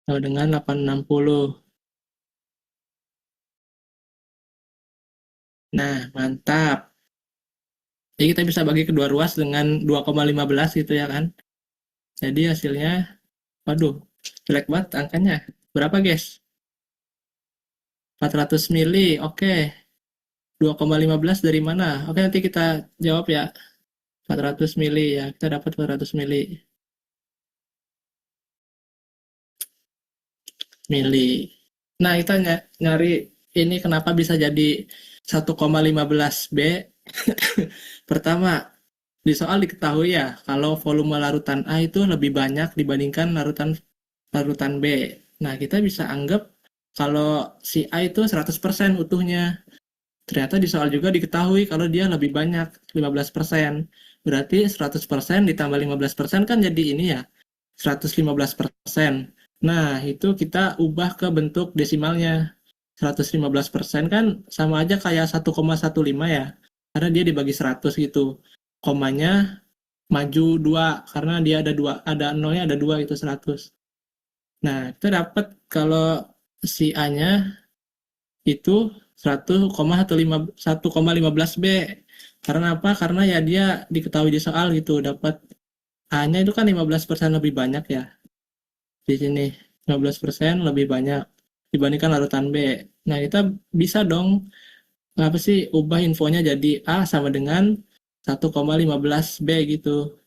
sama dengan 860. Nah, mantap. Jadi kita bisa bagi kedua ruas dengan 2,15 gitu ya kan. Jadi hasilnya, waduh, jelek banget angkanya. Berapa guys? 400 mili, oke. 2,15 dari mana? Oke, nanti kita jawab ya. 400 mili ya, kita dapat 400 mili. Nah, kita nyari ini kenapa bisa jadi 1,15 B. Pertama, di soal diketahui ya, kalau volume larutan A itu lebih banyak dibandingkan larutan larutan B. Nah, kita bisa anggap kalau si A itu 100% utuhnya. Ternyata di soal juga diketahui kalau dia lebih banyak, 15%. Berarti 100% ditambah 15% kan jadi ini ya, 115%. Nah, itu kita ubah ke bentuk desimalnya. 115% kan sama aja kayak 1,15 ya. Karena dia dibagi 100 gitu. Komanya maju 2 karena dia ada dua, ada nolnya ada 2 itu 100. Nah, kita dapat kalau si A-nya itu 1,15 B. Karena apa? Karena ya dia diketahui di soal gitu, dapat A-nya itu kan 15% lebih banyak ya. Di sini 15% lebih banyak dibandingkan larutan B. Nah, kita bisa dong apa sih ubah infonya jadi A sama dengan 1,15 B gitu.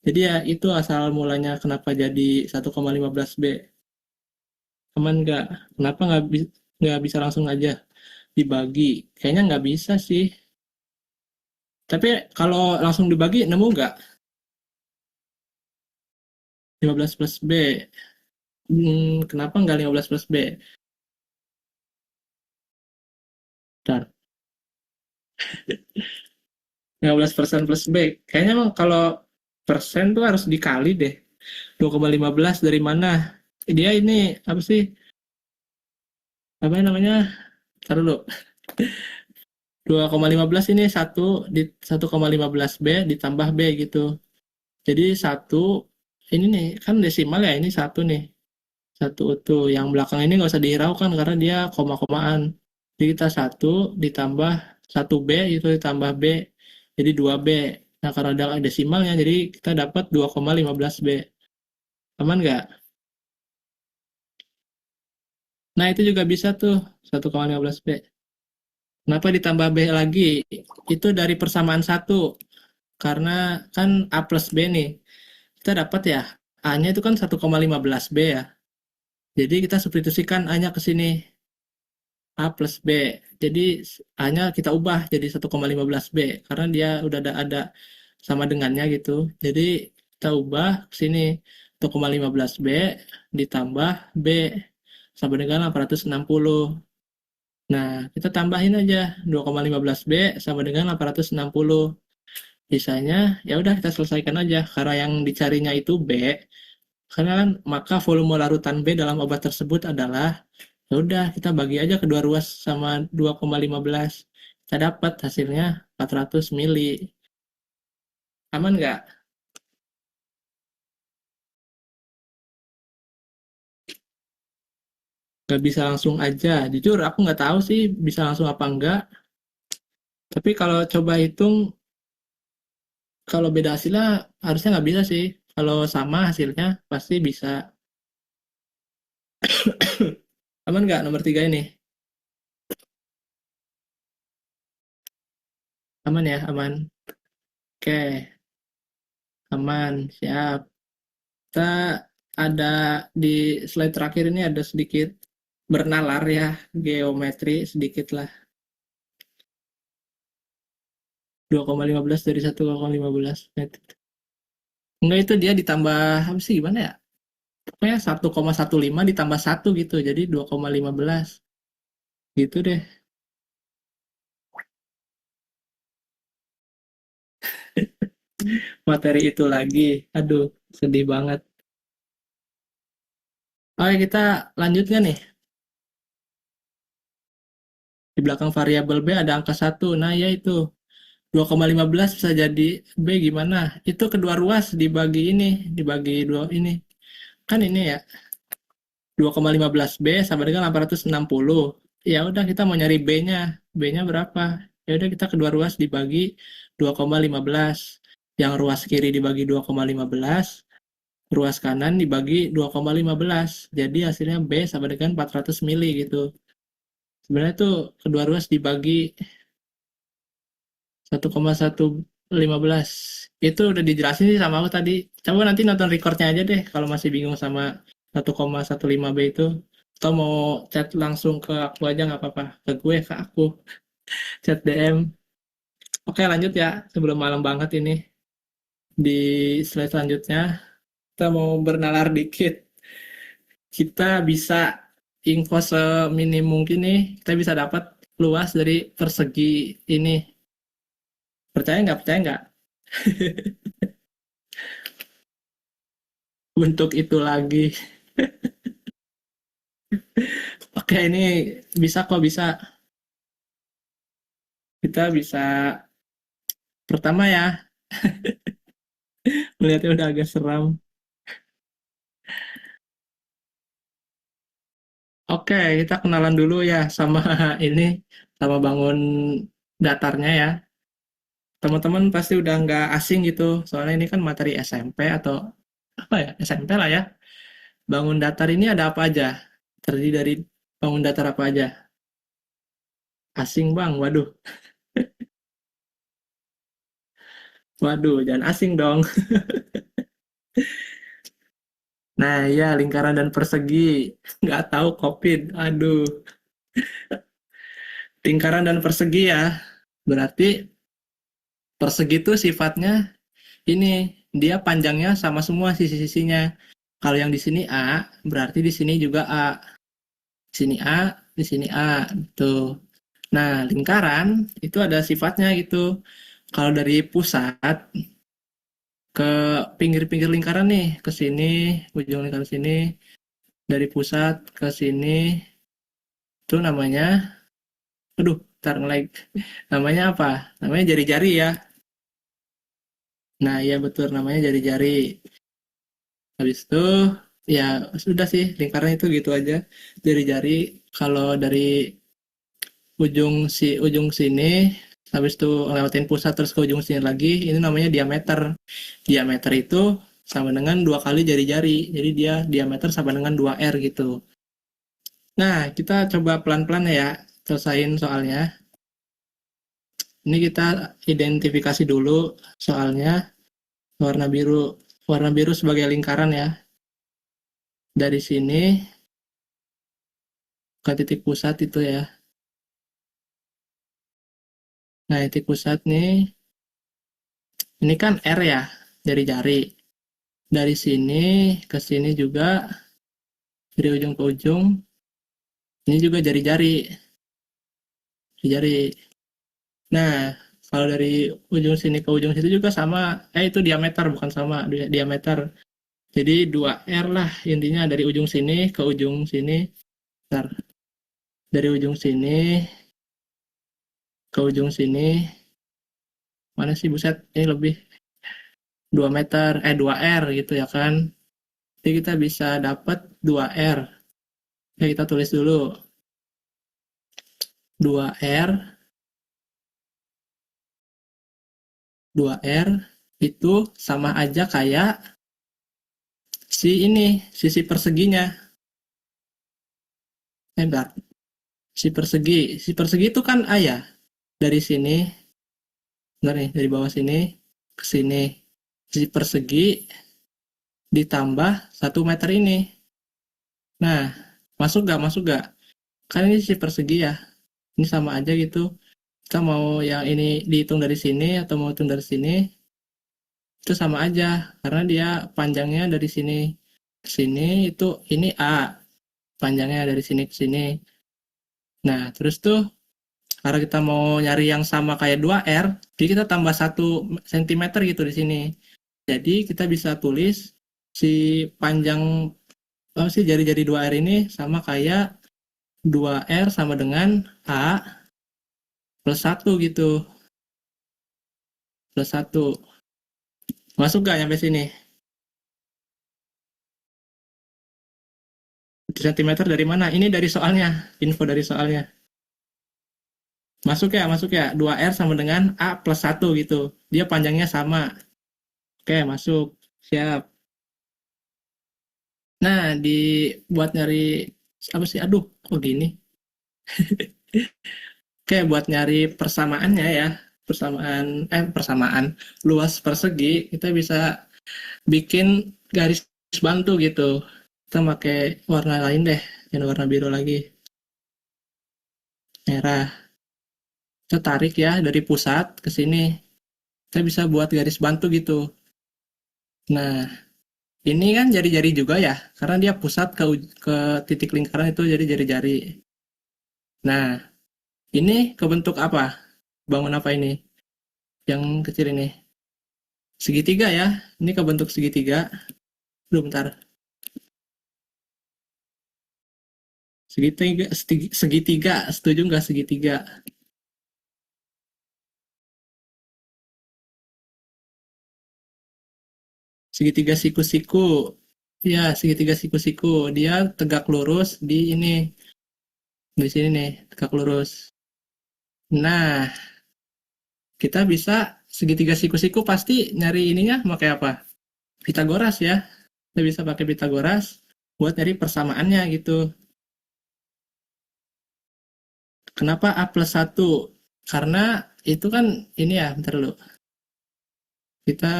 Jadi ya itu asal mulanya kenapa jadi 1,15 B. Aman nggak? Kenapa nggak bisa langsung aja dibagi? Kayaknya nggak bisa sih. Tapi kalau langsung dibagi nemu nggak? 15 plus B. Kenapa nggak 15 plus B? Bentar. 15% plus B. Kayaknya emang kalau persen tuh harus dikali deh. 2,15 dari mana? Dia ini apa sih? Apa namanya? Taruh dulu. 2,15 ini 1,15 B ditambah B gitu. Jadi satu ini nih kan desimal ya, ini satu nih. Satu utuh. Yang belakang ini nggak usah dihiraukan karena dia koma-komaan. Jadi kita satu ditambah satu B itu ditambah B jadi 2B. Nah, karena ada desimalnya jadi kita dapat 2,15 B. Aman nggak? Nah, itu juga bisa tuh 1,15 B. Kenapa ditambah B lagi? Itu dari persamaan satu. Karena kan A plus B nih. Kita dapat ya, A-nya itu kan 1,15 B ya. Jadi kita substitusikan A-nya ke sini. A plus B. Jadi A-nya kita ubah jadi 1,15 B. Karena dia udah ada sama dengannya gitu. Jadi kita ubah ke sini. 1,15 B ditambah B sama dengan 860. Nah, kita tambahin aja 2,15 B sama dengan 860. Sisanya ya udah kita selesaikan aja karena yang dicarinya itu B. Karena kan maka volume larutan B dalam obat tersebut adalah ya udah kita bagi aja kedua ruas sama 2,15. Kita dapat hasilnya 400 mili. Aman nggak? Nggak bisa langsung aja. Jujur aku nggak tahu sih bisa langsung apa enggak. Tapi kalau coba hitung, kalau beda hasilnya harusnya nggak bisa sih. Kalau sama hasilnya pasti bisa. Aman nggak nomor 3 ini? Aman ya, aman. Oke, aman, siap. Kita ada di slide terakhir ini ada sedikit bernalar ya, geometri sedikit lah. 2,15 dari 1,15. Enggak, itu dia ditambah apa sih gimana ya? Pokoknya 1,15 ditambah satu gitu. Jadi 2,15. Gitu deh. Materi itu lagi. Aduh, sedih banget. Oke, kita lanjutkan nih. Di belakang variabel B ada angka satu. Nah, ya itu. 2,15 bisa jadi B gimana? Itu kedua ruas dibagi ini, dibagi dua ini. Kan ini ya, 2,15 B sama dengan 860. Ya udah kita mau nyari B-nya. B-nya berapa? Ya udah kita kedua ruas dibagi 2,15. Yang ruas kiri dibagi 2,15, ruas kanan dibagi 2,15. Jadi hasilnya B sama dengan 400 mili gitu. Sebenarnya tuh kedua ruas dibagi 1,115. Itu udah dijelasin sih sama aku tadi. Coba nanti nonton recordnya aja deh kalau masih bingung sama 1,15 B itu. Atau mau chat langsung ke aku aja nggak apa-apa. Ke gue, ke aku. Chat DM. Oke, lanjut ya. Sebelum malam banget ini. Di slide selanjutnya, kita mau bernalar dikit. Kita bisa info seminim mungkin nih. Kita bisa dapat luas dari persegi ini. Percaya nggak? Percaya nggak? Untuk itu lagi. Oke, ini bisa kok, bisa. Kita bisa pertama ya, melihatnya udah agak seram. Oke, kita kenalan dulu ya sama ini, sama bangun datarnya ya. Teman-teman pasti udah nggak asing gitu, soalnya ini kan materi SMP atau apa ya, SMP lah ya. Bangun datar ini ada apa aja? Terdiri dari bangun datar apa aja? Asing bang, waduh, waduh, jangan asing dong. Nah, ya lingkaran dan persegi, nggak tahu COVID, aduh. Lingkaran dan persegi ya, berarti persegi itu sifatnya ini, dia panjangnya sama semua sisi-sisinya. Kalau yang di sini A, berarti di sini juga A. Di sini A, di sini A, gitu. Nah, lingkaran itu ada sifatnya gitu. Kalau dari pusat ke pinggir-pinggir lingkaran nih, ke sini, ujung lingkaran sini, dari pusat ke sini, itu namanya, aduh, ntar nge-lag. Namanya apa? Namanya jari-jari ya. Nah, iya betul, namanya jari-jari. Habis itu, ya sudah sih, lingkaran itu gitu aja. Jari-jari, kalau dari ujung sini, habis itu ngelewatin pusat terus ke ujung sini lagi, ini namanya diameter. Diameter itu sama dengan 2 kali jari-jari. Jadi dia diameter sama dengan 2R gitu. Nah, kita coba pelan-pelan ya selesaiin soalnya. Ini kita identifikasi dulu soalnya warna biru. Warna biru sebagai lingkaran ya. Dari sini ke titik pusat itu ya. Nah, titik pusat nih, ini kan R ya, jari-jari. Dari sini ke sini juga, dari ujung ke ujung, ini juga jari-jari. Jari. Nah, kalau dari ujung sini ke ujung situ juga sama. Itu diameter, bukan sama, diameter. Jadi 2R lah intinya dari ujung sini ke ujung sini. Bentar. Dari ujung sini ke ujung sini. Mana sih buset? Ini lebih 2 meter, 2R gitu ya kan. Jadi kita bisa dapat 2R. Oke, kita tulis dulu. 2R, 2R itu sama aja kayak si ini, sisi perseginya. Bentar. Si persegi itu kan A ya. Dari sini, bentar nih, dari bawah sini ke sini. Si persegi ditambah 1 meter ini. Nah, masuk gak? Masuk gak? Kan ini si persegi ya. Ini sama aja gitu. Kita mau yang ini dihitung dari sini atau mau hitung dari sini, itu sama aja. Karena dia panjangnya dari sini ke sini, itu ini A. Panjangnya dari sini ke sini. Nah, terus tuh karena kita mau nyari yang sama kayak 2R, jadi kita tambah 1 cm gitu di sini. Jadi kita bisa tulis si panjang si jari-jari 2R ini sama kayak 2R sama dengan A plus 1 gitu. Plus 1. Masuk gak nyampe sini? 1 cm dari mana? Ini dari soalnya. Info dari soalnya. Masuk ya, masuk ya. 2R sama dengan A plus 1 gitu. Dia panjangnya sama. Oke, masuk. Siap. Nah, buat nyari apa sih? Aduh, kok gini? Oke, buat nyari persamaannya ya. Persamaan luas persegi, kita bisa bikin garis bantu gitu. Kita pakai warna lain deh. yang warna biru lagi, merah. Kita tarik ya dari pusat ke sini. Kita bisa buat garis bantu gitu. Nah, ini kan jari-jari juga ya, karena dia pusat ke titik lingkaran itu jadi jari-jari. Nah, ini kebentuk apa? Bangun apa ini? Yang kecil ini. Segitiga ya. Ini kebentuk segitiga. Duh, bentar. Segitiga, segitiga. Setuju nggak segitiga? Segitiga siku-siku. Ya, segitiga siku-siku. Dia tegak lurus di ini. Di sini nih, tegak lurus. Nah, kita bisa segitiga siku-siku pasti nyari ininya pakai apa? Pitagoras ya. Kita bisa pakai Pitagoras buat nyari persamaannya gitu. Kenapa A plus 1? Karena itu kan ini ya, bentar dulu. Kita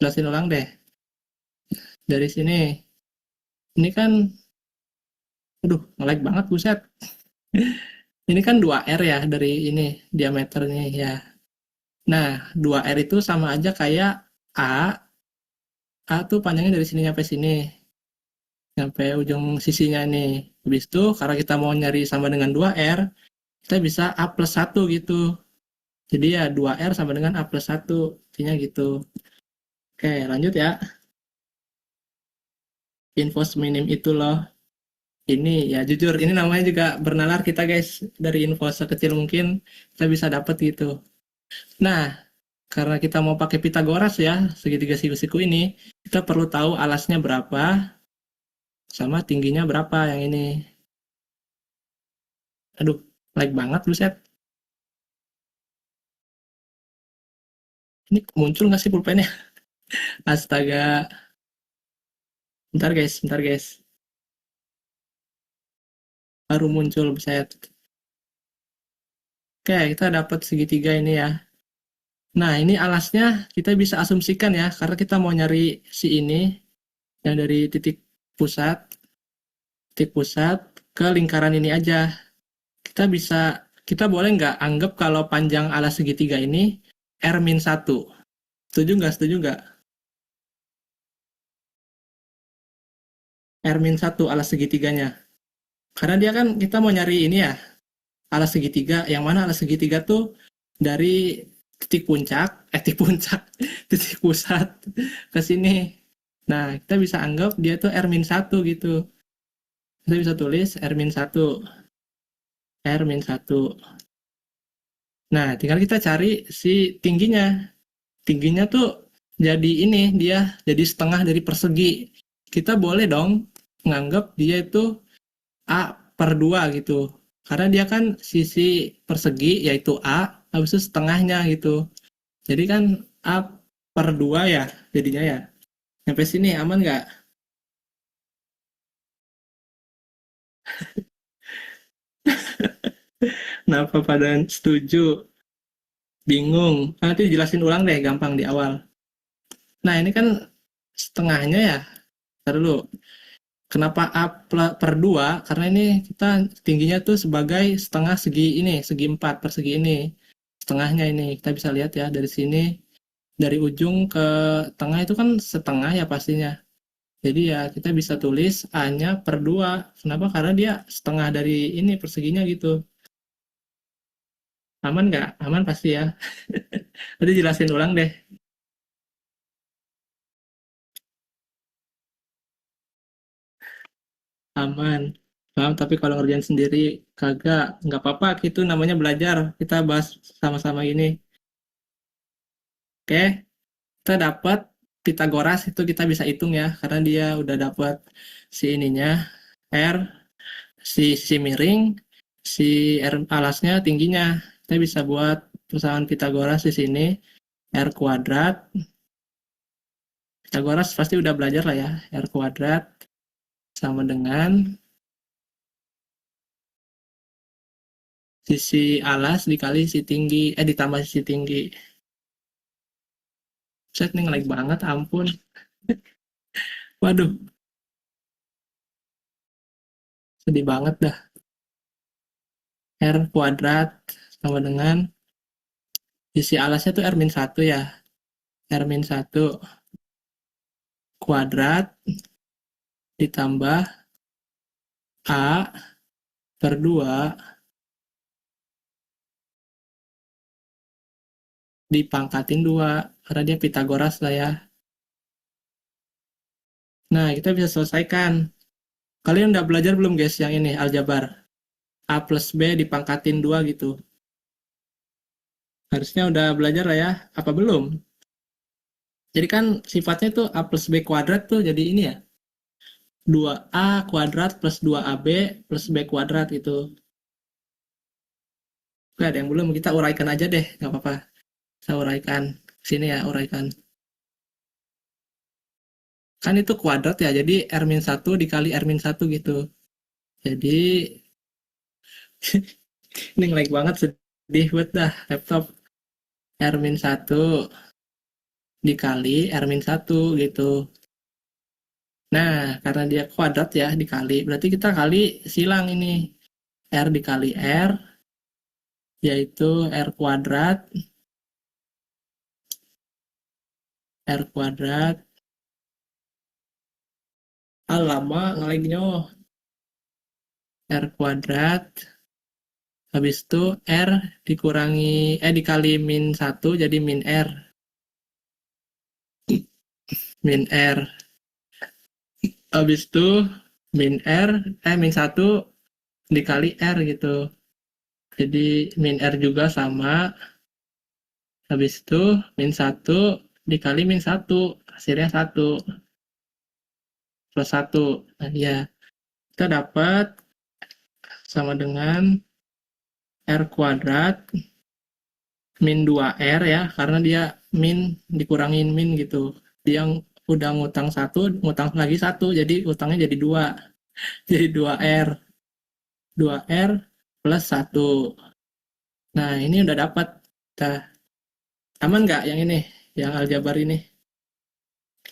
jelasin ulang deh. Dari sini. Ini kan, aduh, nge-lag banget buset. Ini kan 2R ya dari ini diameternya ya. Nah, 2R itu sama aja kayak A. A tuh panjangnya dari sini sampai sini. Sampai ujung sisinya nih. Habis itu, karena kita mau nyari sama dengan 2R, kita bisa A plus 1 gitu. Jadi ya 2R sama dengan A plus 1. Intinya gitu. Oke, lanjut ya. Info seminim itu loh. Ini ya jujur, ini namanya juga bernalar kita guys. Dari info sekecil mungkin kita bisa dapat gitu. Nah, karena kita mau pakai Pitagoras ya, segitiga siku-siku ini, kita perlu tahu alasnya berapa sama tingginya berapa yang ini. Aduh, like banget buset. Ini muncul nggak sih pulpennya? Astaga. Bentar guys. Baru muncul buset. Oke, kita dapat segitiga ini ya. Nah, ini alasnya kita bisa asumsikan ya, karena kita mau nyari si ini yang dari titik pusat ke lingkaran ini aja. Kita boleh nggak anggap kalau panjang alas segitiga ini R-1. Setuju nggak? Setuju nggak? R-1 alas segitiganya. Karena dia kan kita mau nyari ini ya, alas segitiga. Yang mana alas segitiga tuh dari titik puncak, titik pusat ke sini. Nah, kita bisa anggap dia tuh R-1 gitu. Kita bisa tulis R-1. R-1. Nah, tinggal kita cari si tingginya. Tingginya tuh jadi ini, dia jadi setengah dari persegi. Kita boleh dong nganggap dia itu A per 2 gitu. Karena dia kan sisi persegi yaitu A, habis itu setengahnya gitu. Jadi kan A per 2 ya jadinya ya. Sampai sini aman nggak? Kenapa pada setuju? Bingung. Nanti dijelasin ulang deh gampang di awal. Nah ini kan setengahnya ya. Ntar dulu. Kenapa A per 2? Karena ini kita tingginya tuh sebagai setengah segi ini, segi 4 persegi ini. Setengahnya ini, kita bisa lihat ya dari sini, dari ujung ke tengah itu kan setengah ya pastinya. Jadi ya kita bisa tulis A-nya per 2. Kenapa? Karena dia setengah dari ini perseginya gitu. Aman nggak? Aman pasti ya. Tadi jelasin ulang deh. Aman. Paham, tapi kalau ngerjain sendiri kagak, nggak apa-apa, itu namanya belajar. Kita bahas sama-sama ini. Oke, kita dapat Pitagoras itu kita bisa hitung ya, karena dia udah dapat si ininya, R, si miring, si R alasnya tingginya. Kita bisa buat persamaan Pitagoras di sini, R kuadrat. Pitagoras pasti udah belajar lah ya, R kuadrat sama dengan sisi alas dikali sisi tinggi, ditambah sisi tinggi. Set nih ngelag banget, ampun. Waduh, Sedih banget dah. R kuadrat sama dengan isi alasnya tuh R min 1 ya. R min 1 kuadrat ditambah A per 2 dipangkatin 2 karena dia Pitagoras lah ya. Nah, kita bisa selesaikan. Kalian udah belajar belum guys yang ini aljabar? A plus B dipangkatin 2 gitu. Harusnya udah belajar lah ya. Apa belum? Jadi kan sifatnya tuh A plus B kuadrat tuh jadi ini ya. 2A kuadrat plus 2AB plus B kuadrat itu. Oke, ada yang belum? Kita uraikan aja deh, nggak apa-apa. Saya uraikan. Sini ya, uraikan. Kan itu kuadrat ya, jadi R-1 dikali R-1 gitu. Jadi, ini ngelag banget, sedih buat dah laptop. R-1 dikali R-1 gitu. Nah, karena dia kuadrat ya, dikali. Berarti kita kali silang ini. R dikali R, yaitu R kuadrat. R kuadrat. Ah, lama ngelagnya. R kuadrat. Habis itu R dikurangi, dikali min 1 jadi min R. Min R. Habis itu min R, min 1 dikali R gitu. Jadi min R juga sama. Habis itu min 1 dikali min 1. Hasilnya 1. Plus 1. Nah, ya. Kita dapat sama dengan R kuadrat min 2R ya. Karena dia min dikurangin min gitu. Dia udah ngutang 1, ngutang lagi 1. Jadi utangnya jadi 2. Jadi 2R. 2R plus 1. Nah, ini udah dapat. Nah, aman nggak yang ini? Yang aljabar ini?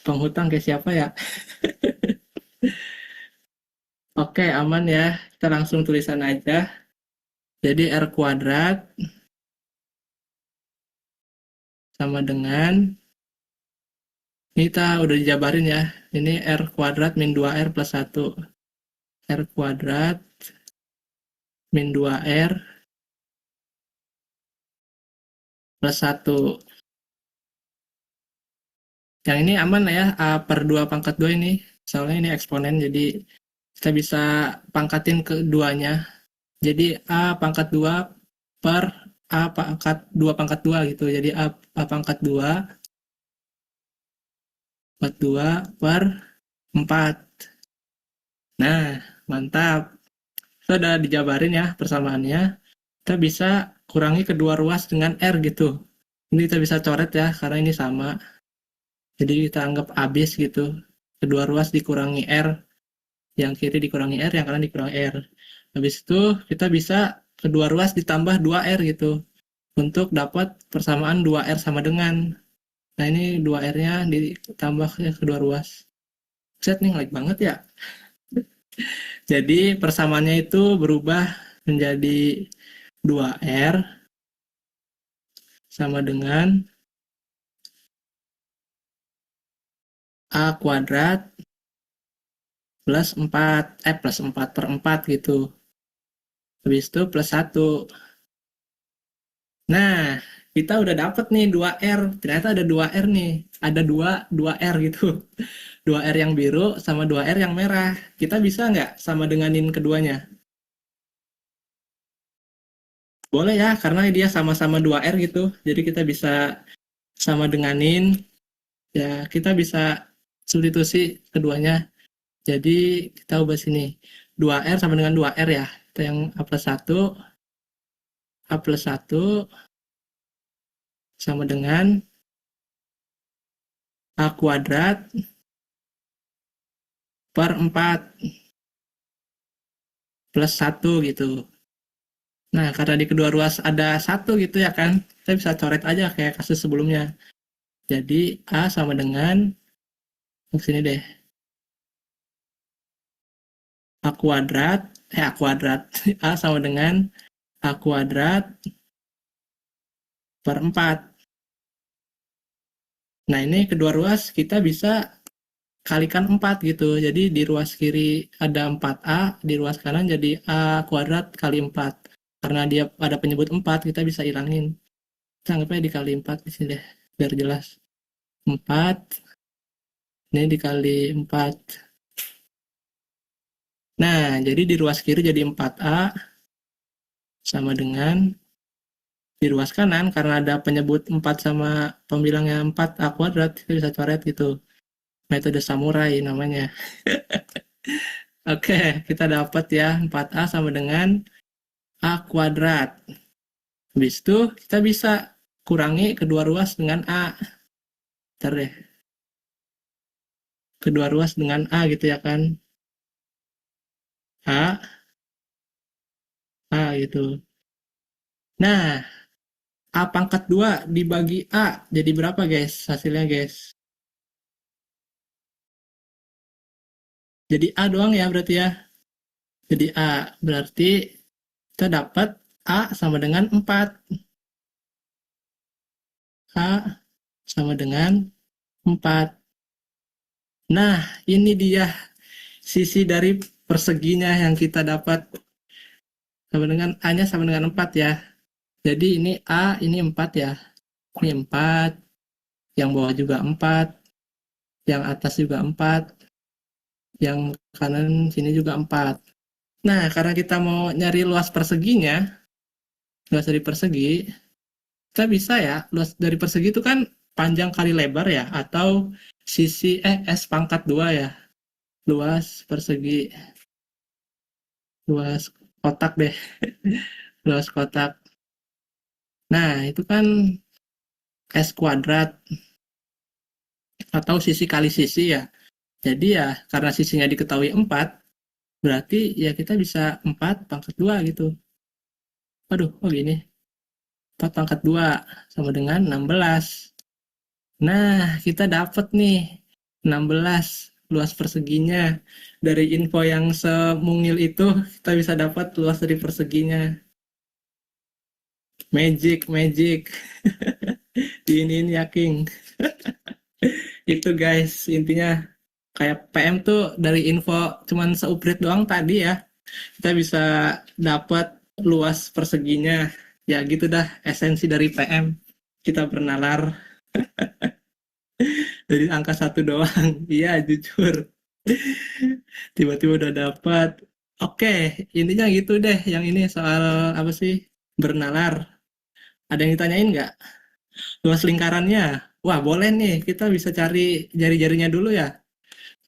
Penghutang ke siapa ya? Oke, aman ya. Kita langsung tulisan aja. Jadi R kuadrat sama dengan, ini kita udah dijabarin ya. Ini R kuadrat min 2R plus 1. R kuadrat min 2R plus 1. Yang ini aman lah ya, A per 2 pangkat 2 ini. Soalnya ini eksponen, jadi kita bisa pangkatin keduanya. Jadi A pangkat 2 per A pangkat 2 pangkat 2 gitu. Jadi A pangkat 2 pangkat 2 per 4. Nah, mantap. Kita udah dijabarin ya persamaannya. Kita bisa kurangi kedua ruas dengan R gitu. Ini kita bisa coret ya, karena ini sama. Jadi kita anggap habis gitu. Kedua ruas dikurangi R, yang kiri dikurangi R, yang kanan dikurangi R. Habis itu kita bisa kedua ruas ditambah 2R gitu. Untuk dapat persamaan 2R sama dengan. Nah ini 2R-nya ditambah ke kedua ruas. Set nih, like banget ya. Jadi persamaannya itu berubah menjadi 2R sama dengan A kuadrat plus 4, plus 4 per 4 gitu. Habis itu plus 1. Nah, kita udah dapet nih 2R. Ternyata ada 2R nih. Ada 2R gitu. 2R yang biru sama 2R yang merah. Kita bisa nggak sama denganin keduanya? Boleh ya, karena dia sama-sama 2R gitu. Jadi kita bisa sama denganin. Ya, kita bisa substitusi keduanya. Jadi kita ubah sini. 2R sama dengan 2R ya. Kita yang A plus 1. A plus 1 sama dengan A kuadrat per 4 plus 1 gitu. Nah, karena di kedua ruas ada 1 gitu ya kan, kita bisa coret aja kayak kasus sebelumnya. Jadi A sama dengan, sini deh, A kuadrat A kuadrat. A sama dengan A kuadrat per 4. Nah, ini kedua ruas kita bisa kalikan 4 gitu. Jadi di ruas kiri ada 4A, di ruas kanan jadi A kuadrat kali 4. Karena dia ada penyebut 4, kita bisa ilangin. Kita anggapnya dikali 4 di sini deh, biar jelas. 4, ini dikali 4. Nah, jadi di ruas kiri jadi 4A sama dengan di ruas kanan karena ada penyebut 4 sama pembilangnya 4A kuadrat, kita bisa coret gitu. Metode samurai namanya. Oke, kita dapat ya 4A sama dengan A kuadrat. Habis itu kita bisa kurangi kedua ruas dengan A. Ntar deh, kedua ruas dengan A gitu ya kan. A, A gitu. Nah, A pangkat 2 dibagi A jadi berapa guys hasilnya guys? Jadi A doang ya berarti ya. Jadi A berarti kita dapat A sama dengan 4. A sama dengan 4. Nah, ini dia sisi dari perseginya yang kita dapat sama dengan A-nya sama dengan 4 ya. Jadi ini A, ini 4 ya. Ini 4, yang bawah juga 4, yang atas juga 4, yang kanan sini juga 4. Nah, karena kita mau nyari luas perseginya, luas dari persegi, kita bisa ya, luas dari persegi itu kan panjang kali lebar ya, atau sisi, S pangkat 2 ya, luas persegi, luas kotak deh, luas kotak. Nah, itu kan S kuadrat, atau sisi kali sisi ya. Jadi ya, karena sisinya diketahui 4, berarti ya kita bisa 4 pangkat 2 gitu. Waduh, oh gini. 4 pangkat 2 sama dengan 16. Nah, kita dapat nih 16 luas perseginya. Dari info yang semungil itu, kita bisa dapat luas dari perseginya. Magic, magic. Diinin ya, King. Itu guys, intinya kayak PM tuh dari info cuman seuprit doang tadi ya. Kita bisa dapat luas perseginya. Ya gitu dah esensi dari PM. Kita bernalar dari angka satu doang. Iya jujur. Tiba-tiba udah dapat. Oke, intinya gitu deh. Yang ini soal apa sih? Bernalar. Ada yang ditanyain nggak? Luas lingkarannya. Wah, boleh nih. Kita bisa cari jari-jarinya dulu ya.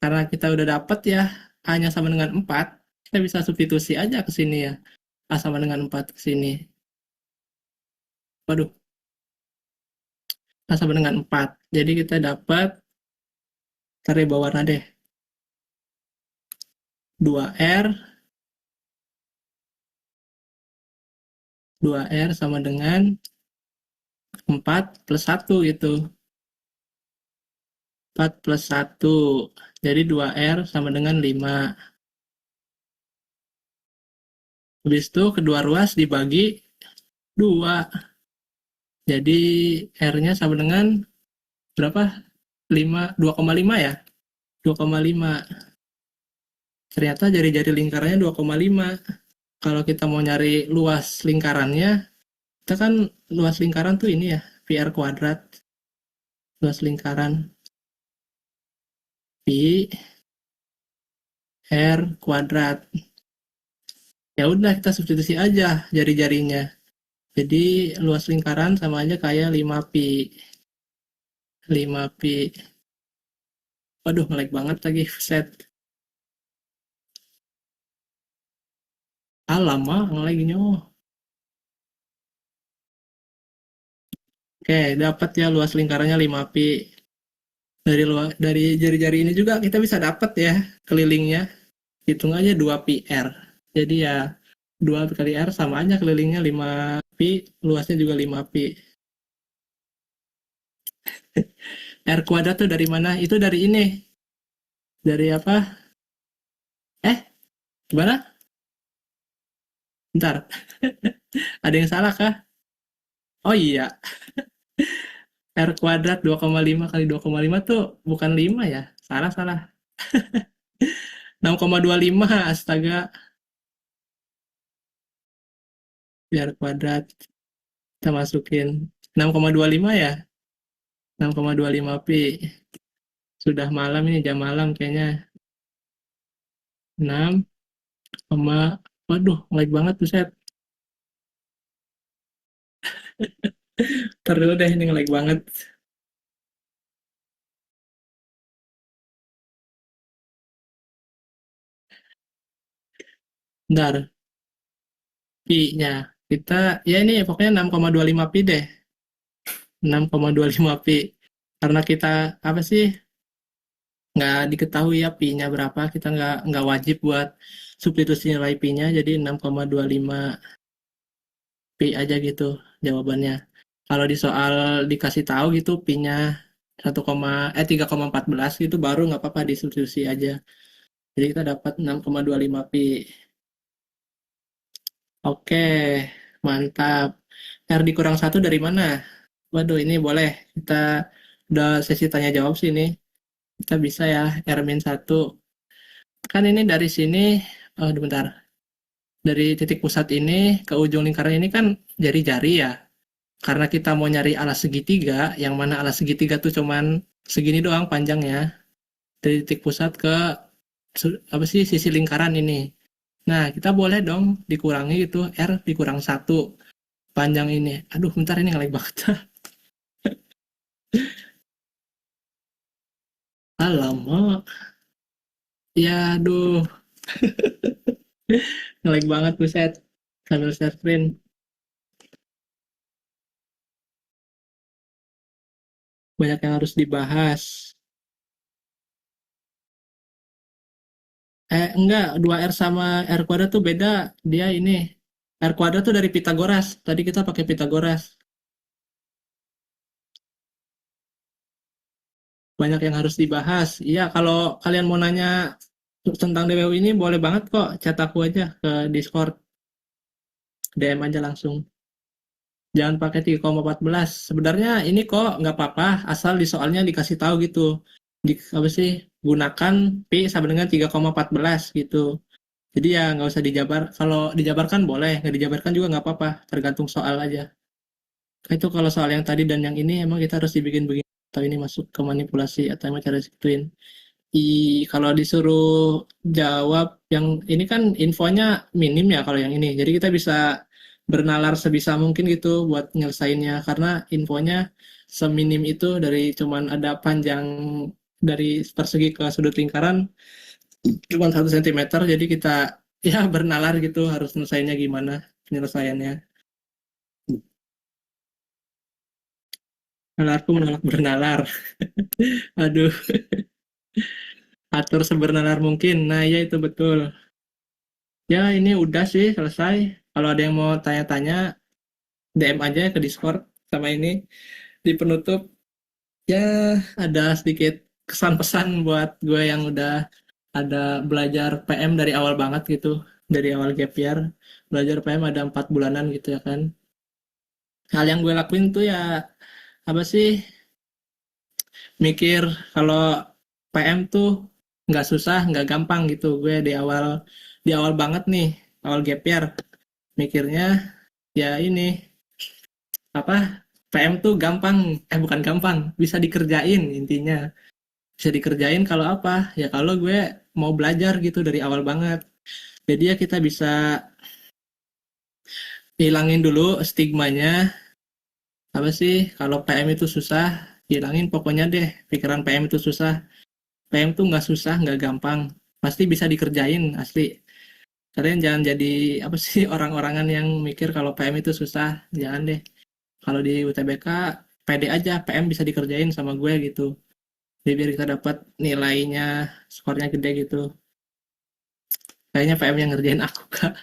Karena kita udah dapat ya. A-nya sama dengan 4. Kita bisa substitusi aja ke sini ya. A sama dengan 4 ke sini. Waduh, A sama dengan 4. Jadi kita dapat, cari bawah warna deh. 2R 2R sama dengan 4 plus 1 gitu. 4 plus 1. Jadi 2R sama dengan 5. Habis itu kedua ruas dibagi 2. Jadi R-nya sama dengan berapa? 2,5 ya? 2,5. Ternyata jari-jari lingkarannya 2,5. Kalau kita mau nyari luas lingkarannya, kita kan luas lingkaran tuh ini ya, PR kuadrat. Luas lingkaran Pi R kuadrat. Ya udah kita substitusi aja jari-jarinya. Jadi luas lingkaran sama aja kayak 5pi. 5pi. Waduh, ngelag banget lagi set. Ah, lama ngelagnya. Oke, dapat ya luas lingkarannya 5pi. Dari jari-jari ini juga kita bisa dapat ya kelilingnya. Hitung aja 2pi R. Jadi ya 2 kali R sama aja kelilingnya 5pi, luasnya juga 5pi. R kuadrat tuh dari mana? Itu dari ini. Dari apa? Eh, gimana? Bentar, ada yang salah kah? Oh iya, R kuadrat 2,5 kali 2,5 tuh bukan 5 ya? Salah, salah. 6,25, astaga. R kuadrat, kita masukin 6,25 ya? 6,25 pi. Sudah malam ini, jam malam kayaknya. 6, waduh, ngelag banget tuh set. Ntar dulu deh, ini ngelag banget. Bentar, pi-nya. Kita, ya ini pokoknya 6,25 pi deh. 6,25 pi. Karena kita, apa sih, nggak diketahui ya pi-nya berapa, kita nggak wajib buat substitusi nilai pi-nya, jadi 6,25 pi aja gitu jawabannya. Kalau di soal dikasih tahu gitu pi-nya 3,14 gitu baru nggak apa-apa disubstitusi aja. Jadi kita dapat 6,25 pi. Oke, mantap. R dikurang satu dari mana? Waduh, ini boleh. Kita udah sesi tanya jawab sih ini. Kita bisa ya, R min satu. Kan ini dari sini, oh bentar. Dari titik pusat ini ke ujung lingkaran ini kan jari-jari ya. Karena kita mau nyari alas segitiga, yang mana alas segitiga tuh cuman segini doang panjangnya. Dari titik pusat ke apa sih sisi lingkaran ini. Nah, kita boleh dong dikurangi itu R dikurang satu panjang ini. Aduh, bentar ini ngelag banget. Alamak. Ya, aduh, ngelag banget buset. Sambil share screen. Banyak yang harus dibahas. Enggak, 2R sama R kuadrat tuh beda. Dia ini, R kuadrat tuh dari Pitagoras. Tadi kita pakai Pitagoras. Banyak yang harus dibahas. Iya, kalau kalian mau nanya tentang DWU ini, boleh banget kok. Chat aku aja ke Discord. DM aja langsung. Jangan pakai 3,14. Sebenarnya ini kok nggak apa-apa, asal di soalnya dikasih tahu gitu. Apa sih? Gunakan pi sama dengan 3,14 gitu. Jadi ya nggak usah dijabar. Kalau dijabarkan boleh, nggak dijabarkan juga nggak apa-apa. Tergantung soal aja. Itu kalau soal yang tadi dan yang ini emang kita harus dibikin begini. Atau ini masuk ke manipulasi atau emang cara situin. Kalau disuruh jawab yang ini kan infonya minim ya kalau yang ini. Jadi kita bisa bernalar sebisa mungkin gitu buat nyelesainnya karena infonya seminim itu dari cuman ada panjang dari persegi ke sudut lingkaran cuma 1 cm jadi kita ya bernalar gitu harus nyelesainnya gimana penyelesaiannya. Nalarku menolak bernalar. Aduh, atur sebernalar mungkin. Nah, ya itu betul. Ya, ini udah sih selesai. Kalau ada yang mau tanya-tanya, DM aja ke Discord sama ini di penutup. Ya, ada sedikit kesan pesan buat gue yang udah ada belajar PM dari awal banget gitu, dari awal gap year. Belajar PM ada 4 bulanan gitu ya kan. Hal yang gue lakuin tuh ya apa sih? Mikir kalau PM tuh nggak susah, nggak gampang gitu. Gue di awal banget nih, awal gap year mikirnya ya ini apa PM tuh gampang bukan gampang bisa dikerjain intinya bisa dikerjain kalau apa ya kalau gue mau belajar gitu dari awal banget jadi ya kita bisa hilangin dulu stigmanya apa sih kalau PM itu susah hilangin pokoknya deh pikiran PM itu susah PM tuh nggak susah nggak gampang pasti bisa dikerjain asli kalian jangan jadi apa sih orang-orangan yang mikir kalau PM itu susah jangan deh kalau di UTBK pede aja PM bisa dikerjain sama gue gitu jadi biar kita dapat nilainya skornya gede gitu kayaknya PM yang ngerjain aku kak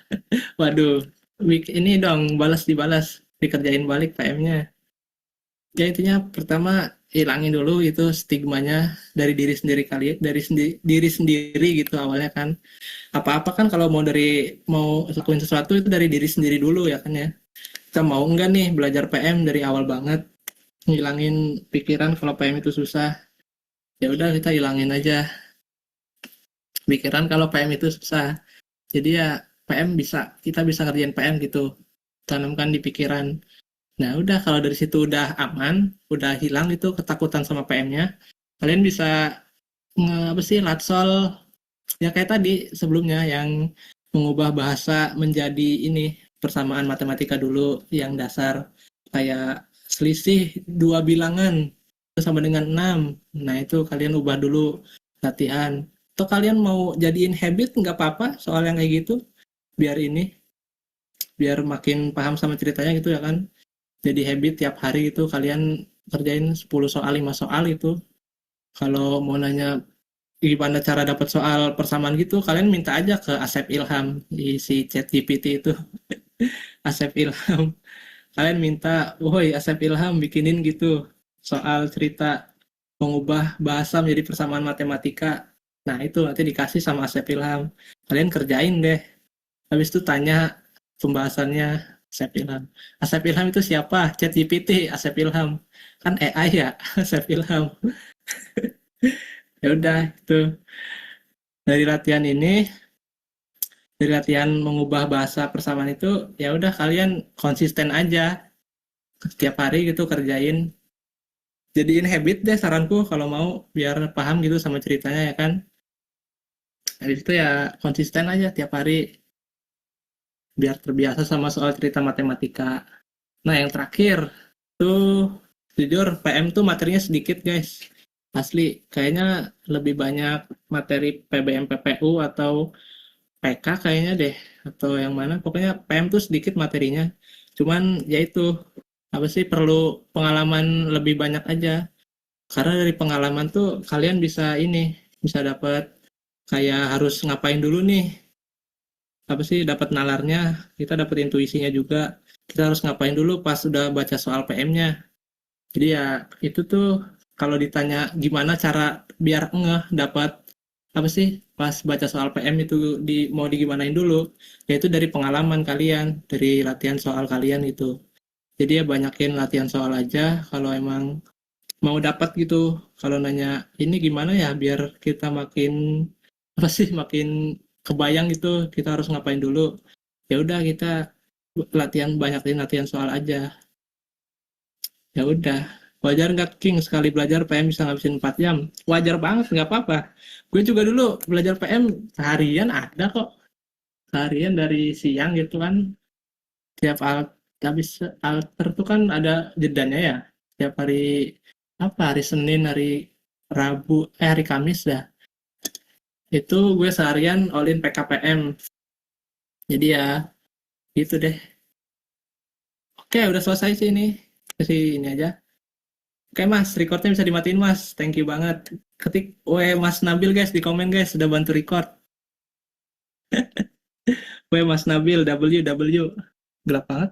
waduh ini dong balas dibalas dikerjain balik PM-nya ya intinya pertama hilangin dulu itu stigmanya dari diri sendiri kali, diri sendiri gitu awalnya kan. Apa-apa kan kalau mau lakuin sesuatu itu dari diri sendiri dulu ya kan ya. Kita mau enggak nih belajar PM dari awal banget, ngilangin pikiran kalau PM itu susah. Ya udah kita hilangin aja pikiran kalau PM itu susah. Jadi ya PM bisa, kita bisa ngerjain PM gitu. Tanamkan di pikiran. Nah, udah kalau dari situ udah aman, udah hilang itu ketakutan sama PM-nya, kalian bisa apa sih latsol ya kayak tadi sebelumnya yang mengubah bahasa menjadi ini persamaan matematika dulu yang dasar kayak selisih dua bilangan itu sama dengan 6. Nah, itu kalian ubah dulu latihan. Atau kalian mau jadiin habit nggak apa-apa soal yang kayak gitu biar ini biar makin paham sama ceritanya gitu ya kan. Jadi habit tiap hari itu kalian kerjain 10 soal 5 soal itu. Kalau mau nanya gimana cara dapat soal persamaan gitu kalian minta aja ke Asep Ilham di si chat GPT itu. Asep Ilham kalian minta woi Asep Ilham bikinin gitu soal cerita mengubah bahasa menjadi persamaan matematika. Nah itu nanti dikasih sama Asep Ilham, kalian kerjain deh, habis itu tanya pembahasannya Asep Ilham. Asep Ilham itu siapa? Chat GPT Asep Ilham kan AI ya. Asep Ilham. Ya udah itu dari latihan ini, dari latihan mengubah bahasa persamaan itu ya udah kalian konsisten aja setiap hari gitu kerjain, jadiin habit deh saranku kalau mau biar paham gitu sama ceritanya ya kan. Habis itu ya konsisten aja tiap hari biar terbiasa sama soal cerita matematika. Nah yang terakhir tuh jujur PM tuh materinya sedikit guys. Asli kayaknya lebih banyak materi PBM PPU atau PK kayaknya deh atau yang mana pokoknya PM tuh sedikit materinya. Cuman ya itu apa sih perlu pengalaman lebih banyak aja. Karena dari pengalaman tuh kalian bisa ini bisa dapat kayak harus ngapain dulu nih, apa sih dapat nalarnya, kita dapat intuisinya juga, kita harus ngapain dulu pas udah baca soal PM-nya. Jadi ya itu tuh kalau ditanya gimana cara biar ngeh dapat apa sih pas baca soal PM itu mau digimanain dulu, yaitu dari pengalaman kalian, dari latihan soal kalian itu. Jadi ya banyakin latihan soal aja kalau emang mau dapat gitu. Kalau nanya ini gimana ya biar kita makin apa sih makin kebayang gitu kita harus ngapain dulu, ya udah kita latihan banyakin latihan soal aja. Ya udah wajar nggak King sekali belajar PM bisa ngabisin 4 jam? Wajar banget nggak apa-apa, gue juga dulu belajar PM seharian ada kok, seharian dari siang gitu kan, tiap habis alter tuh kan ada jedanya ya, tiap hari apa hari Senin hari Rabu hari Kamis dah itu gue seharian all in PKPM. Jadi ya gitu deh. Oke udah selesai sih ini, kasih ini aja. Oke mas, recordnya bisa dimatiin mas, thank you banget. Ketik Mas Nabil guys di komen guys sudah bantu record. Mas Nabil WW gelap banget.